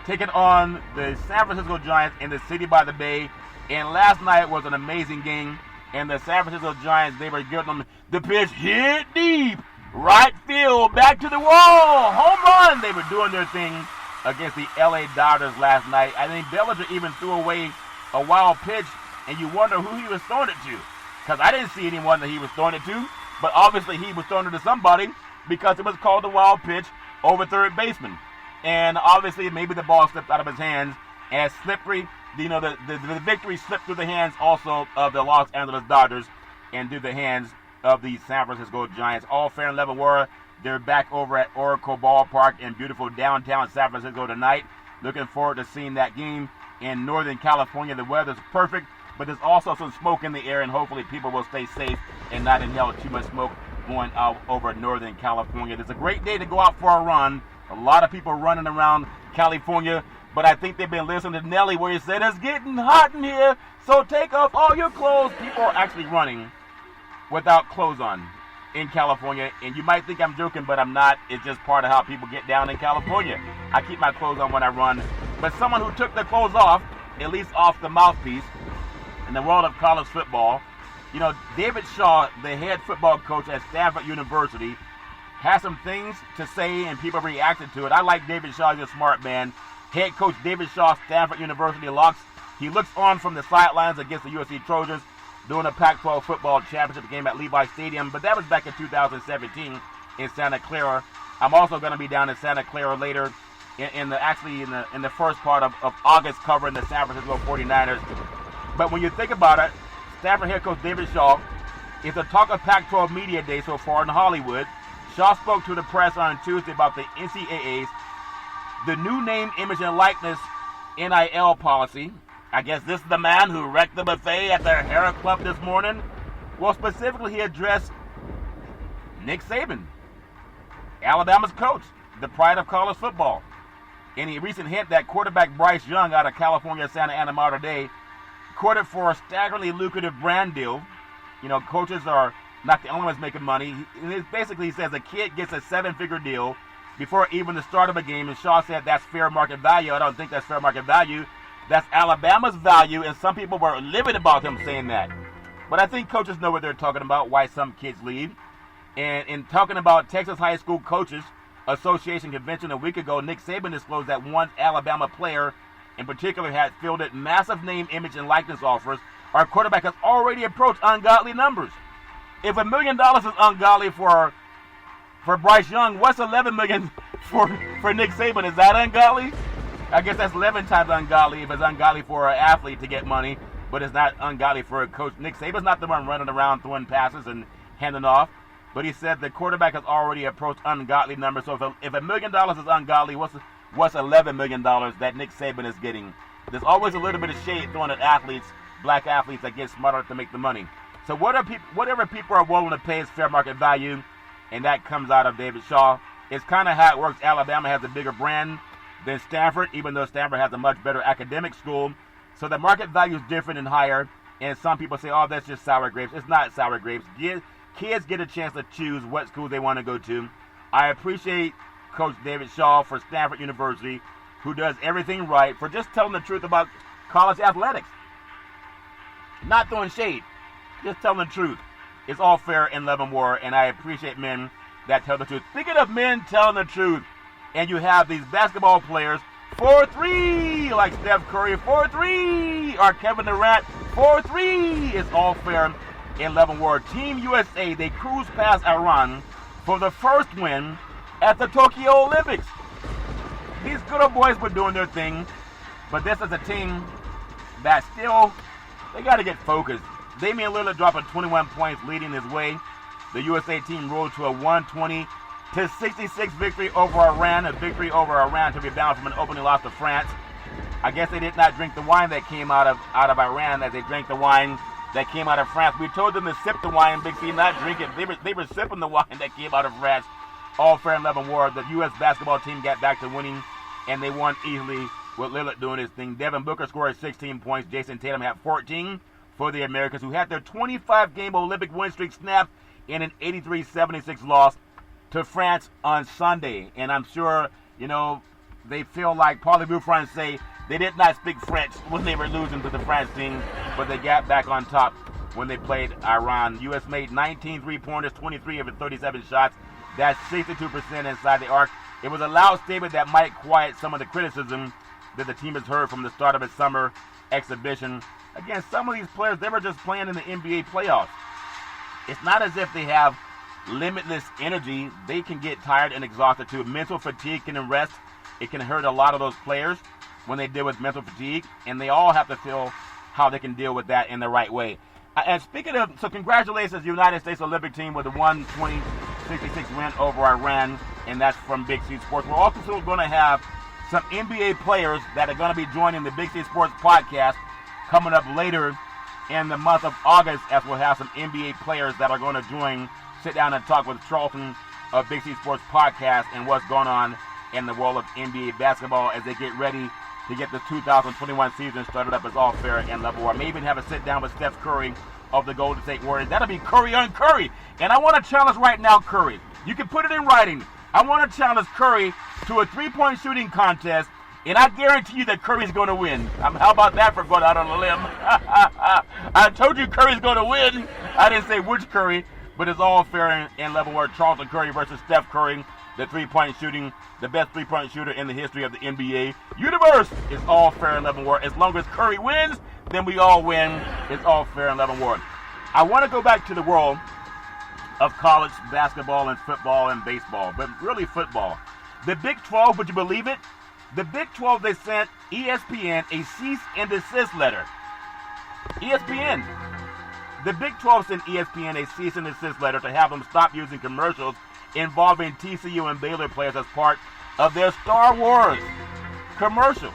taking on the San Francisco Giants in the City by the Bay. And last night was an amazing game. And the San Francisco Giants, they were giving them the pitch hit deep, right field, back to the wall, home run. They were doing their thing against the LA Dodgers last night. I think Bellinger even threw away a wild pitch, and you wonder who he was throwing it to. Because I didn't see anyone that he was throwing it to, but obviously he was throwing it to somebody because it was called a wild pitch over third baseman. And obviously maybe the ball slipped out of his hands, and slippery, the victory slipped through the hands also of the Los Angeles Dodgers and through the hands of the San Francisco Giants. All fair and level war. They're back over at Oracle Ballpark in beautiful downtown San Francisco tonight. Looking forward to seeing that game in Northern California. The weather's perfect, but there's also some smoke in the air, and hopefully people will stay safe and not inhale too much smoke going out over Northern California. It's a great day to go out for a run. A lot of people running around California, but I think they've been listening to Nelly where he said, it's getting hot in here, so take off all your clothes. People are actually running without clothes on in California, and you might think I'm joking, but I'm not. It's just part of how people get down in California. I keep my clothes on when I run, but someone who took their clothes off, at least off the mouthpiece, in the world of college football, David Shaw, the head football coach at Stanford University, has some things to say, and people reacted to it. I like David Shaw. He's a smart man. Head coach David Shaw, Stanford University, he looks on from the sidelines against the USC Trojans doing a Pac-12 football championship game at Levi Stadium, but that was back in 2017 in Santa Clara. I'm also going to be down in Santa Clara later in the first part of August covering the San Francisco 49ers. But when you think about it, Stanford head coach David Shaw is the talk of Pac-12 Media Day so far in Hollywood. Shaw spoke to the press on Tuesday about the NCAA's the new name, image, and likeness NIL policy. I guess this is the man who wrecked the buffet at the Harrah Club this morning. Well, specifically, he addressed Nick Saban, Alabama's coach, the pride of college football. In a recent hint that quarterback Bryce Young out of California, Santa Ana Mater Dei, courted for a staggeringly lucrative brand deal. Coaches are not the only ones making money. Basically, he says a kid gets a 7-figure deal before even the start of a game, and Shaw said that's fair market value. I don't think that's fair market value. That's Alabama's value, and some people were livid about him saying that. But I think coaches know what they're talking about, why some kids leave. And in talking about Texas High School Coaches Association convention a week ago, Nick Saban disclosed that one Alabama player in particular had fielded massive name, image, and likeness offers. Our quarterback has already approached ungodly numbers. If $1 million is ungodly for Bryce Young, what's $11 million for Nick Saban? Is that ungodly? I guess that's 11 times ungodly if it's ungodly for an athlete to get money, but it's not ungodly for a coach. Nick Saban's not the one running around throwing passes and handing off, but he said the quarterback has already approached ungodly numbers. So if $1 million is ungodly, what's $11 million that Nick Saban is getting? There's always a little bit of shade thrown at athletes, black athletes that get smarter to make the money. So whatever people are willing to pay is fair market value, and that comes out of David Shaw. It's kind of how it works. Alabama has a bigger brand than Stanford, even though Stanford has a much better academic school. So the market value is different and higher, and some people say, oh, that's just sour grapes. It's not sour grapes. Kids get a chance to choose what school they want to go to. I appreciate Coach David Shaw for Stanford University, who does everything right, for just telling the truth about college athletics. Not throwing shade, just telling the truth. It's all fair in love and war, and I appreciate men that tell the truth. Speaking of men telling the truth, and you have these basketball players, 4-3, like Steph Curry, 4-3, or Kevin Durant, 4-3. It's all fair in love and war. Team USA, they cruise past Iran for the first win at the Tokyo Olympics. These good old boys were doing their thing, but this is a team that still, they got to get focused. Damian Lillard dropping 21 points leading his way. The USA team rolled to a 120-66 victory over Iran, a victory over Iran to rebound from an opening loss to France. I guess they did not drink the wine that came out of Iran as they drank the wine that came out of France. We told them to sip the wine, Big C, not drink it. They were sipping the wine that came out of France. All fair and love and war. The U.S. basketball team got back to winning, and they won easily with Lillard doing his thing. Devin Booker scored 16 points. Jason Tatum had 14 for the Americans, who had their 25-game Olympic win streak snapped in an 83-76 loss to France on Sunday. And I'm sure, they feel like Parlez-vous Français. They did not speak French when they were losing to the France team, but they got back on top when they played Iran. The U.S. made 19 three-pointers, 23 of the 37 shots. That's 62% inside the arc. It was a loud statement that might quiet some of the criticism that the team has heard from the start of its summer exhibition. Again, some of these players, they were just playing in the NBA playoffs. It's not as if they have limitless energy. They can get tired and exhausted too. Mental fatigue can rest. It can hurt a lot of those players when they deal with mental fatigue, and they all have to feel how they can deal with that in the right way. And speaking of, so congratulations, United States Olympic team with a 120-66 win over Iran, and that's from Big C Sports. We're also still going to have some NBA players that are going to be joining the Big C Sports podcast coming up later in the month of August, as we'll have some NBA players that are going to sit down and talk with Charlton of Big C Sports podcast and what's going on in the world of NBA basketball as they get ready to get the 2021 season started up as all fair and level. I may even have a sit down with Steph Curry of the Golden State Warriors. That'll be Curry on Curry. And I want to challenge right now Curry. You can put it in writing. I want to challenge Curry to a three-point shooting contest, and I guarantee you that Curry's going to win. How about that for going out on a limb? I told you Curry's going to win. I didn't say which Curry, but it's all fair and level where Charlton Curry versus Steph Curry, the three-point shooting, the best three-point shooter in the history of the NBA universe. Is all fair and level war. As long as Curry wins, then we all win. It's all fair and level war. I want to go back to the world of college basketball and football and baseball, but really football. The Big 12, would you believe it? The Big 12, they sent ESPN a cease and desist letter. ESPN. The Big 12 sent ESPN a cease and desist letter to have them stop using commercials involving TCU and Baylor players as part of their Star Wars commercial.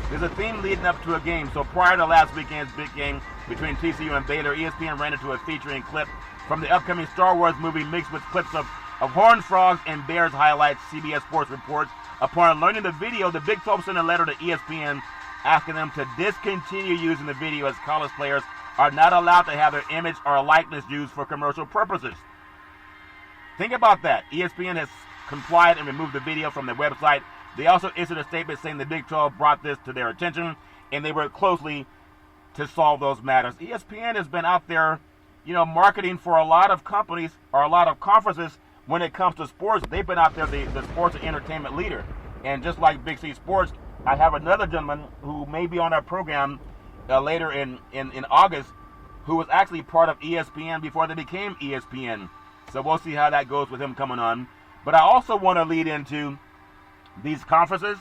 There's a theme leading up to a game. So prior to last weekend's big game between TCU and Baylor, ESPN ran into a featuring clip from the upcoming Star Wars movie mixed with clips of Horned Frogs and Bears highlights, CBS Sports reports. Upon learning the video, the Big 12 sent a letter to ESPN asking them to discontinue using the video as college players are not allowed to have their image or likeness used for commercial purposes. Think about that. ESPN has complied and removed the video from their website. They also issued a statement saying the Big 12 brought this to their attention and they work closely to solve those matters. ESPN has been out there, marketing for a lot of companies or a lot of conferences when it comes to sports. They've been out there, the sports and entertainment leader. And just like Big C Sports, I have another gentleman who may be on our program later in August who was actually part of ESPN before they became ESPN. So we'll see how that goes with him coming on. But I also want to lead into these conferences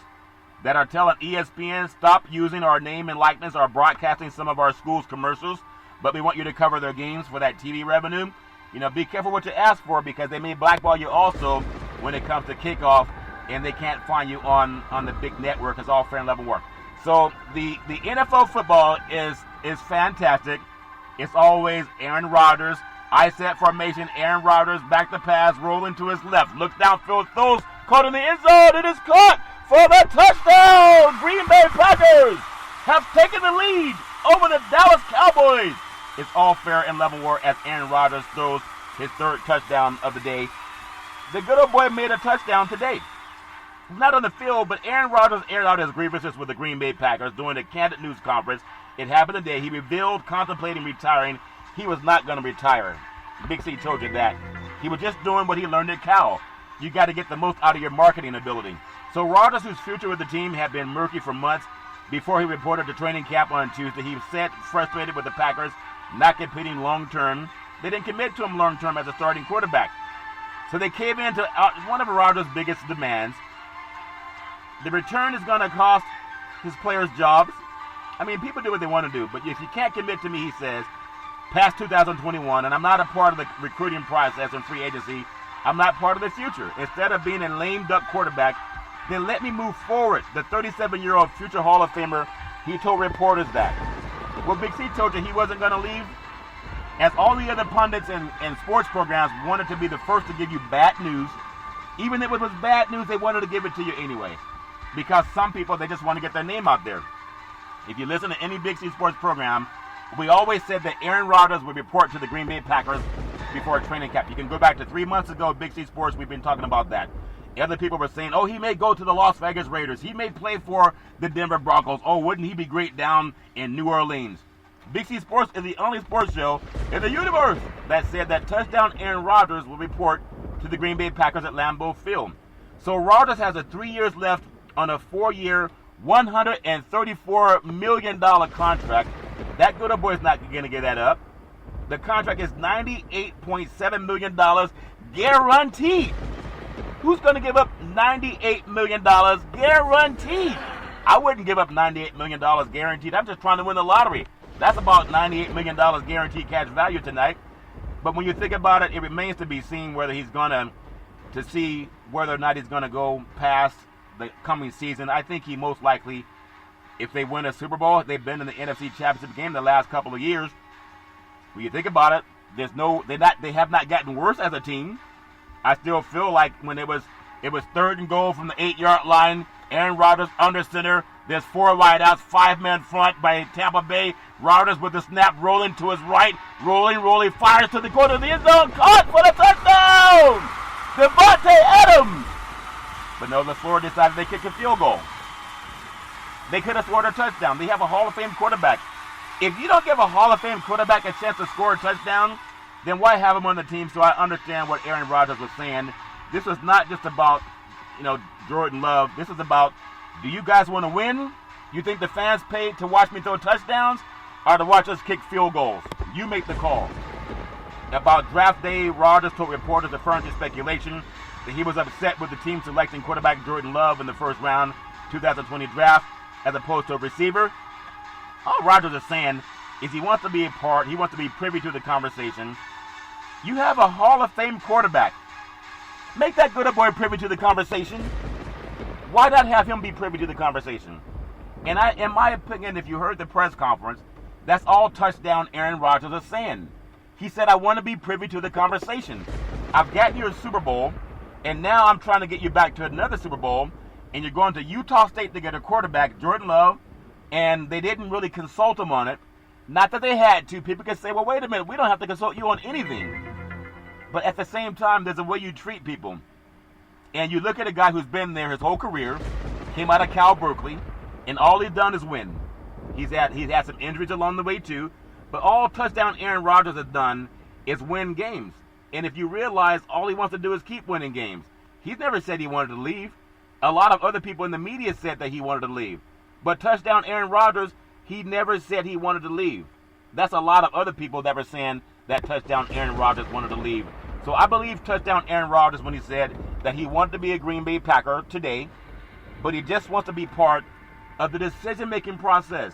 that are telling ESPN, stop using our name and likeness or broadcasting some of our schools' commercials, but we want you to cover their games for that TV revenue. You know, be careful what you ask for, because they may blackball you also when it comes to kickoff, and they can't find you on the big network. It's all fair and level work. So the NFL football is fantastic. It's always Aaron Rodgers, I set formation, Aaron Rodgers, back to pass, rolling to his left, looks downfield, throws, caught in the end zone, it is caught for the touchdown! Green Bay Packers have taken the lead over the Dallas Cowboys. It's all fair and level war as Aaron Rodgers throws his third touchdown of the day. The good old boy made a touchdown today. Not on the field, but Aaron Rodgers aired out his grievances with the Green Bay Packers during a candid news conference. It happened today. He revealed contemplating retiring. He was not going to retire. Big C told you that. He was just doing what he learned at Cal. You got to get the most out of your marketing ability. So Rodgers, whose future with the team had been murky for months before he reported to training camp on Tuesday, he was frustrated with the Packers not competing long-term. They didn't commit to him long-term as a starting quarterback. So they came into one of Rodgers' biggest demands. The return is going to cost his players jobs. I mean, people do what they want to do, but if you can't commit to me, he says, past 2021, and I'm not a part of the recruiting process and free agency, I'm not part of the future. Instead of being a lame duck quarterback, then let me move forward. The 37-year-old future Hall of Famer, he told reporters that. Well, Big C told you he wasn't going to leave. As all the other pundits and sports programs wanted to be the first to give you bad news, even if it was bad news, they wanted to give it to you anyway. Because some people, they just want to get their name out there. If you listen to any Big C sports program, we always said that Aaron Rodgers would report to the Green Bay Packers before a training camp. You can go back to 3 months ago, Big C Sports, we've been talking about that. Other people were saying, oh, he may go to the Las Vegas Raiders. He may play for the Denver Broncos. Oh, wouldn't he be great down in New Orleans? Big C Sports is the only sports show in the universe that said that touchdown Aaron Rodgers will report to the Green Bay Packers at Lambeau Field. So Rodgers has 3 years left on a 4-year, $134 million contract. That good old boy is not going to get that up. The contract is $98.7 million guaranteed. Who's going to give up $98 million guaranteed? I wouldn't give up $98 million guaranteed. I'm just trying to win the lottery. That's about $98 million guaranteed cash value tonight. But when you think about it, it remains to be seen whether he's going to see whether or not he's going to go past the coming season. I think he most likely, if they win a Super Bowl, they've been in the NFC Championship game the last couple of years. When you think about it, they have not gotten worse as a team. I still feel like when it was 3rd and goal from the 8-yard line, Aaron Rodgers under center, there's 4 wideouts, 5-man front by Tampa Bay. Rodgers with the snap rolling to his right, rolling, fires to the corner of the end zone, caught for the touchdown! Devontae Adams! But no, the Florida decided they kicked a field goal. They could have scored a touchdown. They have a Hall of Fame quarterback. If you don't give a Hall of Fame quarterback a chance to score a touchdown, then why have him on the team? So I understand what Aaron Rodgers was saying. This was not just about, Jordan Love. This is about, do you guys want to win? You think the fans paid to watch me throw touchdowns or to watch us kick field goals? You make the call. About draft day, Rodgers told reporters affirmed his speculation that he was upset with the team selecting quarterback Jordan Love in the first round 2020 draft as opposed to a receiver. All Rodgers is saying is he wants to be a part, he wants to be privy to the conversation. You have a Hall of Fame quarterback. Make that good boy privy to the conversation. Why not have him be privy to the conversation? And in my opinion, if you heard the press conference, that's all touchdown Aaron Rodgers is saying. He said, I want to be privy to the conversation. I've gotten you a Super Bowl, and now I'm trying to get you back to another Super Bowl, and you're going to Utah State to get a quarterback, Jordan Love, and they didn't really consult him on it. Not that they had to. People can say, well, wait a minute, we don't have to consult you on anything. But at the same time, there's a way you treat people. And you look at a guy who's been there his whole career, came out of Cal Berkeley, and all he's done is win. He's had some injuries along the way too, but all touchdown Aaron Rodgers has done is win games. And if you realize all he wants to do is keep winning games. He's never said he wanted to leave. A lot of other people in the media said that he wanted to leave. But touchdown Aaron Rodgers, he never said he wanted to leave. that's a lot of other people that were saying that touchdown Aaron Rodgers wanted to leave. So I believe touchdown Aaron Rodgers when he said that he wanted to be a Green Bay Packer today, but he just wants to be part of the decision-making process.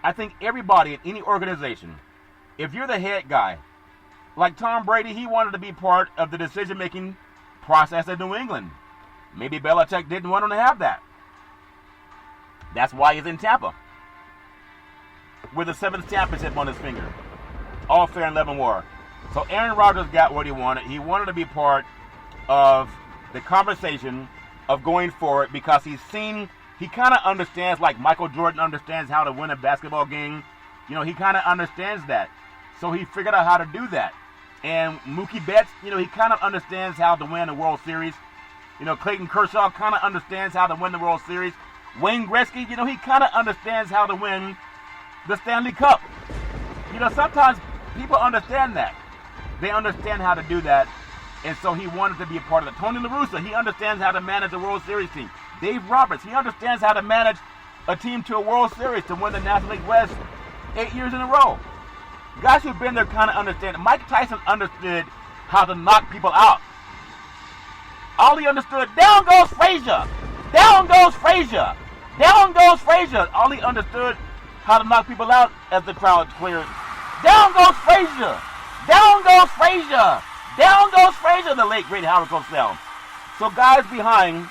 I think everybody in any organization, if you're the head guy, like Tom Brady, he wanted to be part of the decision-making process in New England. Maybe Belichick didn't want him to have that. That's why he's in Tampa, with the 7th championship on his finger. All fair and level war. So Aaron Rodgers got what he wanted. He wanted to be part of the conversation of going forward because he kind of understands, like Michael Jordan understands how to win a basketball game. You know, he kind of understands that. So he figured out how to do that. And Mookie Betts, you know, he kind of understands how to win a World Series. You know, Clayton Kershaw kind of understands how to win the World Series. Wayne Gretzky, you know, he kind of understands how to win the Stanley Cup. You know, sometimes people understand that. They understand how to do that. And so he wanted to be a part of it. Tony La Russa, he understands how to manage a World Series team. Dave Roberts, he understands how to manage a team to a World Series to win the National League West 8 years in a row. Guys who've been there kind of understand. Mike Tyson understood how to knock people out. Ollie understood, down goes Frazier! Down goes Frazier! Down goes Frazier! Ollie understood how to knock people out as the crowd cleared. Down goes Frazier! Down goes Frazier! Down goes Frazier! The late, great Howard Cosell. So guys behind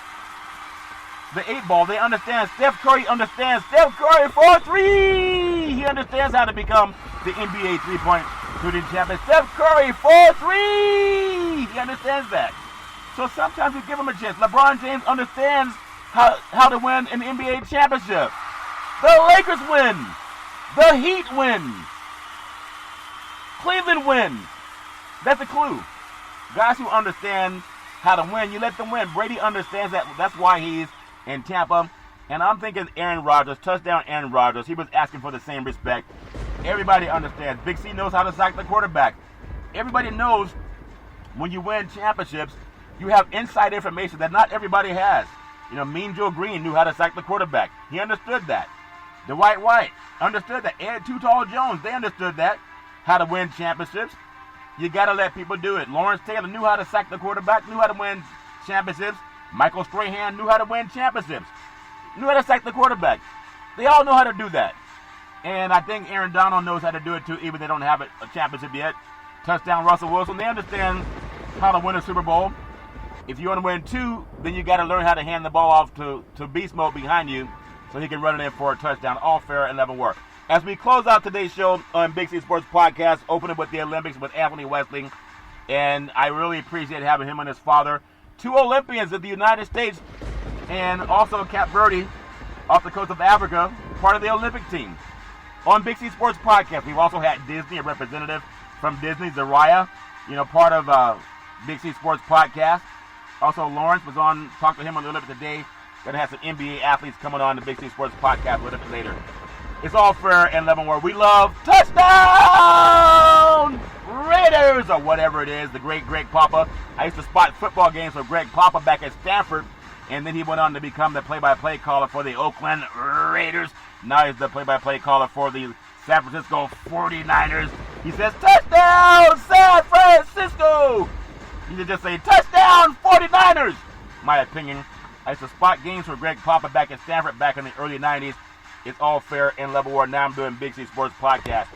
the 8 ball, they understand. Steph Curry understands. Steph Curry for 3! He understands how to become the NBA 3-point shooting champion. Steph Curry for 3! He understands that. So sometimes we give him a chance. LeBron James understands how to win an NBA championship. The Lakers win. The Heat win. Cleveland win. That's a clue. Guys who understand how to win, you let them win. Brady understands that. That's why he's in Tampa. And I'm thinking Aaron Rodgers, touchdown Aaron Rodgers. He was asking for the same respect. Everybody understands. Big C knows how to sack the quarterback. Everybody knows when you win championships, you have inside information that not everybody has. You know, Mean Joe Green knew how to sack the quarterback. He understood that. Dwight White understood that. Ed Too Tall Jones, they understood that. How to win championships. You got to let people do it. Lawrence Taylor knew how to sack the quarterback, knew how to win championships. Michael Strahan knew how to win championships. Knew how to sack the quarterback. They all know how to do that. And I think Aaron Donald knows how to do it too, even if they don't have a championship yet. Touchdown Russell Wilson. They understand how to win a Super Bowl. If you want to win 2, then you got to learn how to hand the ball off to Beast Mode behind you so he can run it in for a touchdown. All fair and level work. As we close out today's show on Big C Sports Podcast, opening with the Olympics with Anthony Wesley, and I really appreciate having him and his father, 2 Olympians of the United States, and also Cape Verde, off the coast of Africa, part of the Olympic team. On Big C Sports Podcast, we've also had Disney, a representative from Disney, Zariah, part of Big C Sports Podcast. Also, Lawrence was on, talked to him a little bit today. Going to have some NBA athletes coming on the Big C Sports Podcast a little bit later. It's all fair and level where we love touchdown Raiders, or whatever it is, the great Greg Papa. I used to spot football games for Greg Papa back at Stanford, and then he went on to become the play-by-play caller for the Oakland Raiders. Now he's the play-by-play caller for the San Francisco 49ers. He says, touchdown San Francisco! You should just say, touchdown 49ers! My opinion. I used to spot games for Greg Papa back at Stanford back in the early 90s. It's all fair and level war. Now I'm doing Big C Sports Podcast.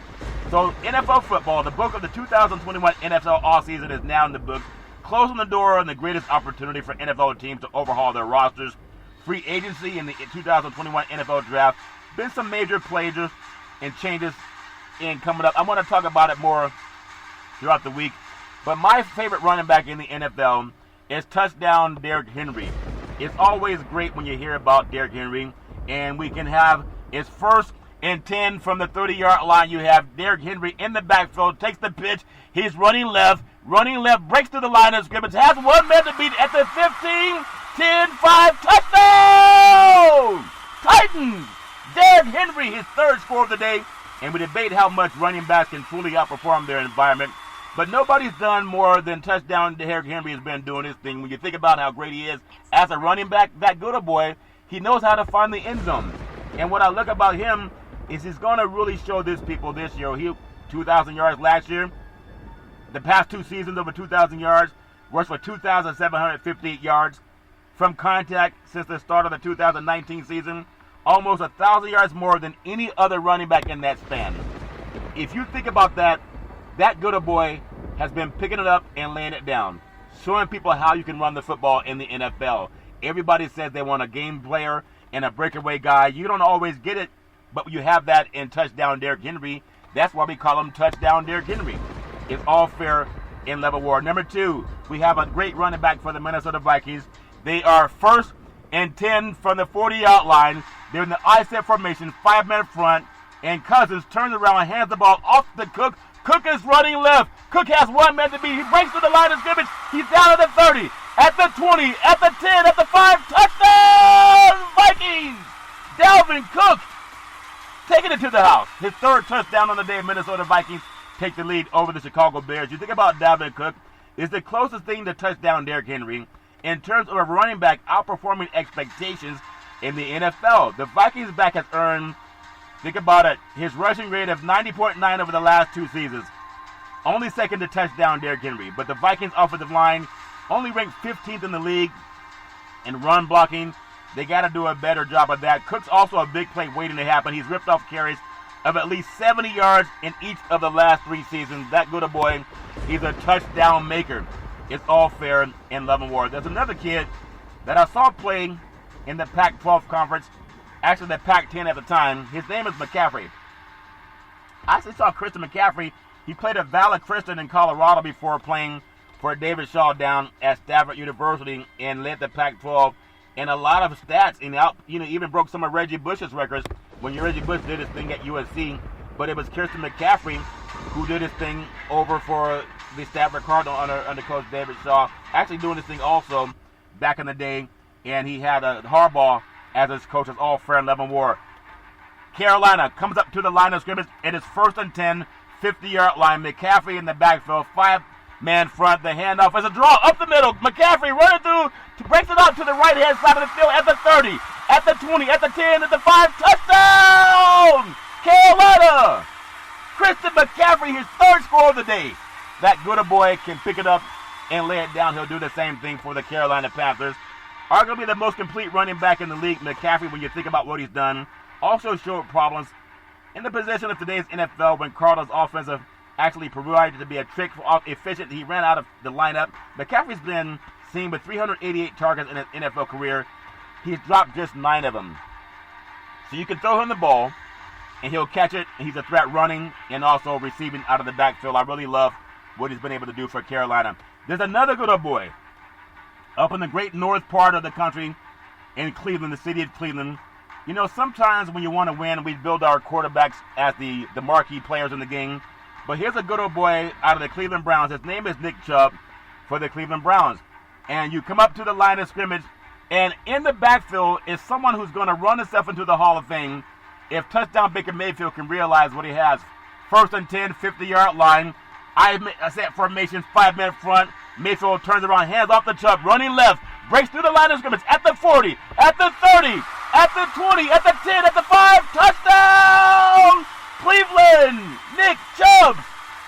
So NFL football, the book of the 2021 NFL offseason is now in the books, closing the door on the greatest opportunity for NFL teams to overhaul their rosters. Free agency in the 2021 NFL draft. Been some major players and changes in coming up. I want to talk about it more throughout the week. But my favorite running back in the NFL is touchdown Derrick Henry. It's always great when you hear about Derrick Henry, and we can have his 1st and 10 from the 30-yard line. You have Derrick Henry in the backfield, takes the pitch. He's running left, breaks through the line of scrimmage, has 1 man to beat at the 15, 10, 5, touchdown! Titans! Derrick Henry, his 3rd score of the day, and we debate how much running backs can truly outperform their environment. But nobody's done more than touchdown Derrick Henry has been doing his thing. When you think about how great he is as a running back, that good a boy, he knows how to find the end zone. And what I look about him, is he's going to really show this people this year. He 2,000 yards last year. The past 2 seasons over 2,000 yards. Rushed for 2,758 yards from contact since the start of the 2019 season. Almost 1,000 yards more than any other running back in that span. If you think about that, that good boy has been picking it up and laying it down, showing people how you can run the football in the NFL. Everybody says they want a game player and a breakaway guy. You don't always get it, but you have that in touchdown Derrick Henry. That's why we call him touchdown Derrick Henry. It's all fair in level war. Number 2, we have a great running back for the Minnesota Vikings. They are 1st and 10 from the 40-yard line. They're in the I-set formation, 5-man front, and Cousins turns around and hands the ball off to Cook. Cook is running left. Cook has 1 man to beat. He breaks through the line of scrimmage. He's down at the 30, at the 20, at the 10, at the 5. Touchdown, Vikings! Dalvin Cook taking it to the house. His 3rd touchdown on the day. Minnesota Vikings take the lead over the Chicago Bears. You think about Dalvin Cook, is the closest thing to touchdown Derrick Henry in terms of a running back outperforming expectations in the NFL. The Vikings back has earned, think about it, his rushing rate of 90.9 over the last 2 seasons. Only second to touchdown Derrick Henry. But the Vikings offensive line only ranked 15th in the league in run blocking. They got to do a better job of that. Cook's also a big play waiting to happen. He's ripped off carries of at least 70 yards in each of the last 3 seasons. That good a boy, he's a touchdown maker. It's all fair in love and war. There's another kid that I saw playing in the Pac-12 conference, actually the Pac-10 at the time. His name is McCaffrey. I actually saw Christian McCaffrey. He played at Valley Christian in Colorado before playing for David Shaw down at Stafford University and led the Pac-12 in a lot of stats. And even broke some of Reggie Bush's records when Reggie Bush did his thing at USC. But it was Christian McCaffrey who did his thing over for the Stafford Cardinal under Coach David Shaw. Actually doing this thing also back in the day. And he had Harbaugh as his coach. It's all fair and level war. Carolina comes up to the line of scrimmage. It is 1st and 10, 50-yard line. McCaffrey in the backfield, 5-man front. The handoff is a draw up the middle. McCaffrey running through, breaks it out to the right-hand side of the field at the 30, at the 20, at the 10, at the 5. Touchdown! Carolina! Christian McCaffrey, his 3rd score of the day. That good boy can pick it up and lay it down. He'll do the same thing for the Carolina Panthers. Arguably the most complete running back in the league, McCaffrey, when you think about what he's done, also showed problems in the position of today's NFL when Cardinals' offensive actually provided to be a trick for efficient. He ran out of the lineup. McCaffrey's been seen with 388 targets in his NFL career. He's dropped just 9 of them. So you can throw him the ball, and he'll catch it, and he's a threat running and also receiving out of the backfield. I really love what he's been able to do for Carolina. There's another good old boy up in the great north part of the country in Cleveland, the city of Cleveland. You know, sometimes when you want to win, we build our quarterbacks as the marquee players in the game. But here's a good old boy out of the Cleveland Browns. His name is Nick Chubb for the Cleveland Browns. And you come up to the line of scrimmage, and in the backfield is someone who's going to run himself into the Hall of Fame if touchdown Baker Mayfield can realize what he has. 1st and 10, 50-yard line. I set formation, 5-man front. Mayfield turns around, hands off the Chubb, running left, breaks through the line of scrimmage at the 40, at the 30, at the 20, at the 10, at the 5. Touchdown! Cleveland! Nick Chubb,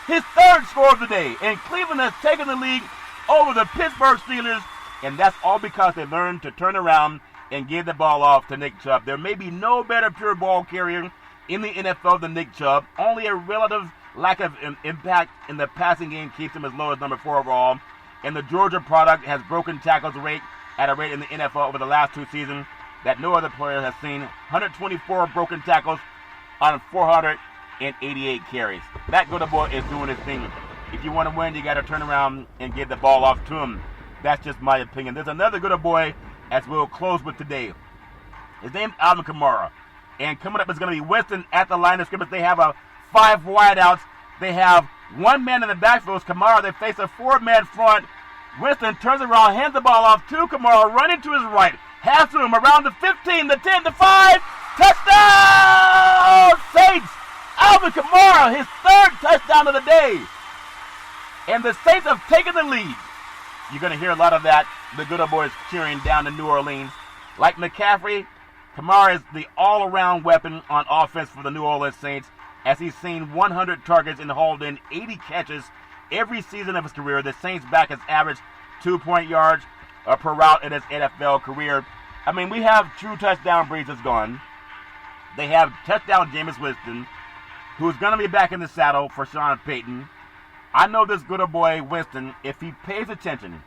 his 3rd score of the day. And Cleveland has taken the league over the Pittsburgh Steelers, and that's all because they learned to turn around and give the ball off to Nick Chubb. There may be no better pure ball carrier in the NFL than Nick Chubb. Only a relative lack of impact in the passing game keeps him as low as number 4 overall. And the Georgia product has broken tackles rate at a rate in the NFL over the last 2 seasons that no other player has seen. 124 broken tackles on 488 carries. That good boy is doing his thing. If you want to win, you got to turn around and give the ball off to him. That's just my opinion. There's another good boy as we'll close with today. His name's Alvin Kamara. And coming up is going to be Winston at the line of scrimmage. They have 5 wideouts. They have 1 man in the backfield. Kamara. They face a 4-man front. Winston turns around, hands the ball off to Kamara, running to his right. Has to him around the 15, the 10, the 5. Touchdown! Saints! Alvin Kamara, his 3rd touchdown of the day. And the Saints have taken the lead. You're going to hear a lot of that. The good old boys cheering down in New Orleans. Like McCaffrey, Kamara is the all-around weapon on offense for the New Orleans Saints, as he's seen 100 targets and hauled in 80 catches every season of his career. The Saints back has averaged 2 yards per route in his NFL career. I mean, we have true touchdown Breeze is gone. They have touchdown Jameis Winston, who's going to be back in the saddle for Sean Payton. I know this good old boy Winston, if he pays attention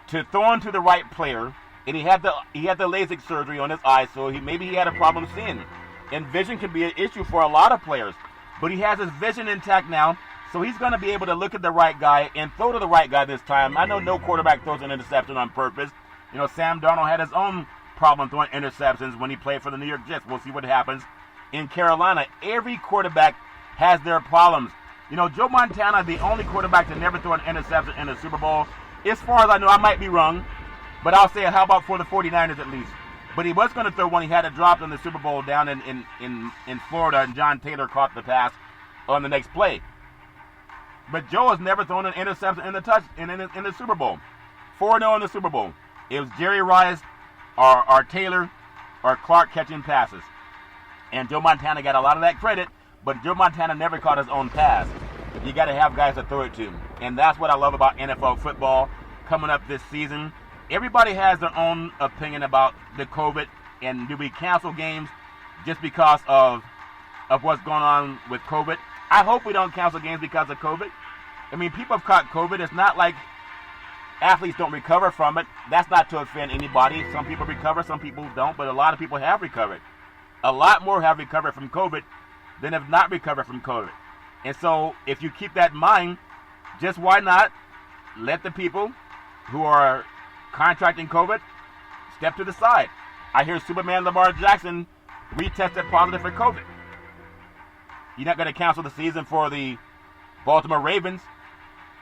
to throwing to the right player, and he had the LASIK surgery on his eye, so maybe he had a problem seeing. And vision can be an issue for a lot of players. But he has his vision intact now, so he's going to be able to look at the right guy and throw to the right guy this time. I know no quarterback throws an interception on purpose. You know, Sam Darnold had his own problem throwing interceptions when he played for the New York Jets. We'll see what happens in Carolina. Every quarterback has their problems. You know, Joe Montana, the only quarterback to never throw an interception in the Super Bowl. As far as I know, I might be wrong, but I'll say, how about for the 49ers at least? But he was going to throw one. He had it dropped in the Super Bowl down in Florida, and John Taylor caught the pass on the next play. But Joe has never thrown an interception in the Super Bowl. 4-0 in the Super Bowl. It was Jerry Rice or Taylor or Clark catching passes. And Joe Montana got a lot of that credit, but Joe Montana never caught his own pass. You got to have guys to throw it to. And that's what I love about NFL football coming up this season. Everybody has their own opinion about the COVID, and do we cancel games just because of what's going on with COVID? I hope we don't cancel games because of COVID. I mean, people have caught COVID. It's not like athletes don't recover from it. That's not to offend anybody. Some people recover, some people don't, but a lot of people have recovered. A lot more have recovered from COVID than have not recovered from COVID. And so if you keep that in mind, just why not let the people who are contracting COVID step to the side? I hear Superman Lamar Jackson retested positive for COVID. You're not going to cancel the season for the Baltimore Ravens.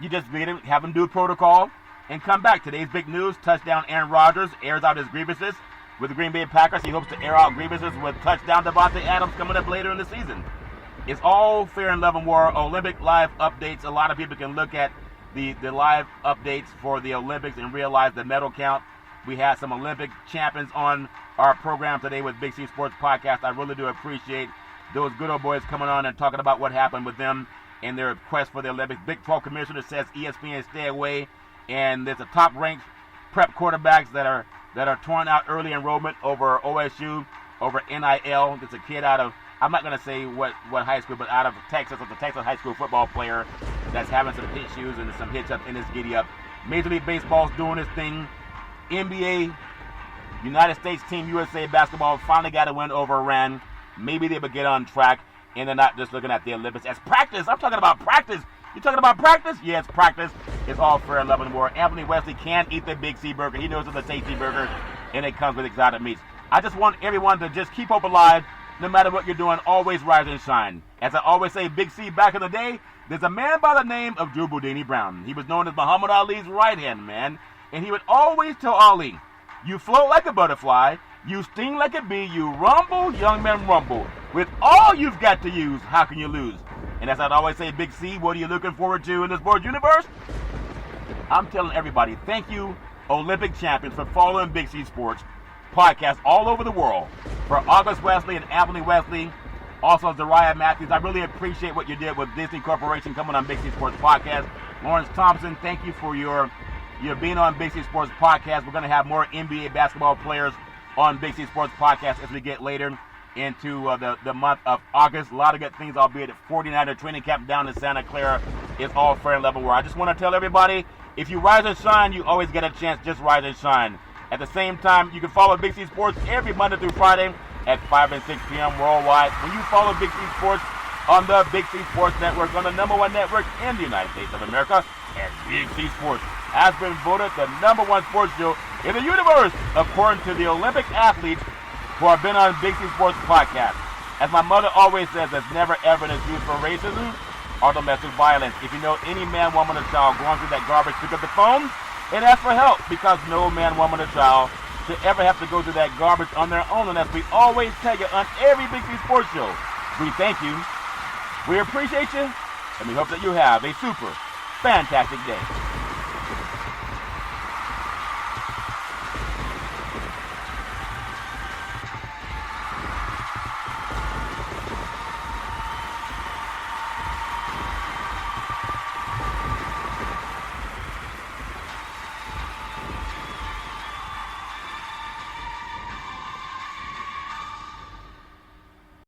You just have them do protocol and come back. Today's big news, touchdown Aaron Rodgers airs out his grievances with the Green Bay Packers. He hopes to air out grievances with touchdown Devontae Adams coming up later in the season. It's all fair and love and war. Olympic live updates. A lot of people can look at the live updates for the Olympics and realize the medal count. We had some Olympic champions on our program today with Big C Sports Podcast. I really do appreciate those good old boys coming on and talking about what happened with them and their quest for the Olympics. Big 12 commissioner says ESPN stay away, and there's a top-ranked prep quarterbacks that are torn out early enrollment over OSU, over NIL. There's a kid out of, I'm not going to say what high school, but out of Texas. It's a Texas high school football player that's having some issues and some hitch-ups in his giddy-up. Major League Baseball's doing its thing. NBA, United States Team USA basketball finally got a win over Iran. Maybe they would get on track, and they're not just looking at the Olympics as practice. I'm talking about practice. You talking about practice? Yeah, it's practice. It's all fair and love and war. Anthony Wesley can't eat the Big C burger. He knows it's a tasty burger, and it comes with exotic meats. I just want everyone to just keep hope alive. No matter what you're doing, always rise and shine. As I always say, Big C back in the day, there's a man by the name of Drew Boudini Brown. He was known as Muhammad Ali's right-hand man, and he would always tell Ali, you float like a butterfly, you sting like a bee, you rumble, young man, rumble. With all you've got to use, how can you lose? And as I'd always say, Big C, what are you looking forward to in the sports universe? I'm telling everybody, thank you, Olympic champions, for following Big C Sports Podcast all over the world. For August Wesley and Anthony Wesley, also Zariah Matthews, I really appreciate what you did with Disney Corporation coming on Big C Sports Podcast. Lawrence Thompson, thank you for your being on Big C Sports Podcast. We're going to have more NBA basketball players on Big C Sports Podcast as we get later into the month of August. A lot of good things, albeit at 49er training camp down in Santa Clara. It's all fair and level war. I just want to tell everybody, if you rise and shine, you always get a chance. Just rise and shine. At the same time, you can follow Big C Sports every Monday through Friday at 5 and 6 p.m. worldwide. When you follow Big C Sports on the Big C Sports Network, on the #1 network in the United States of America, and Big C Sports has been voted the #1 sports show in the universe, according to the Olympic athletes who have been on Big C Sports Podcast. As my mother always says, there's never ever an excuse for racism or domestic violence. If you know any man, woman, or child going through that garbage, pick up the phone and ask for help, because no man, woman, or child should ever have to go through that garbage on their own. And as we always tell you on every Big C Sports show, we thank you, we appreciate you, and we hope that you have a super fantastic day.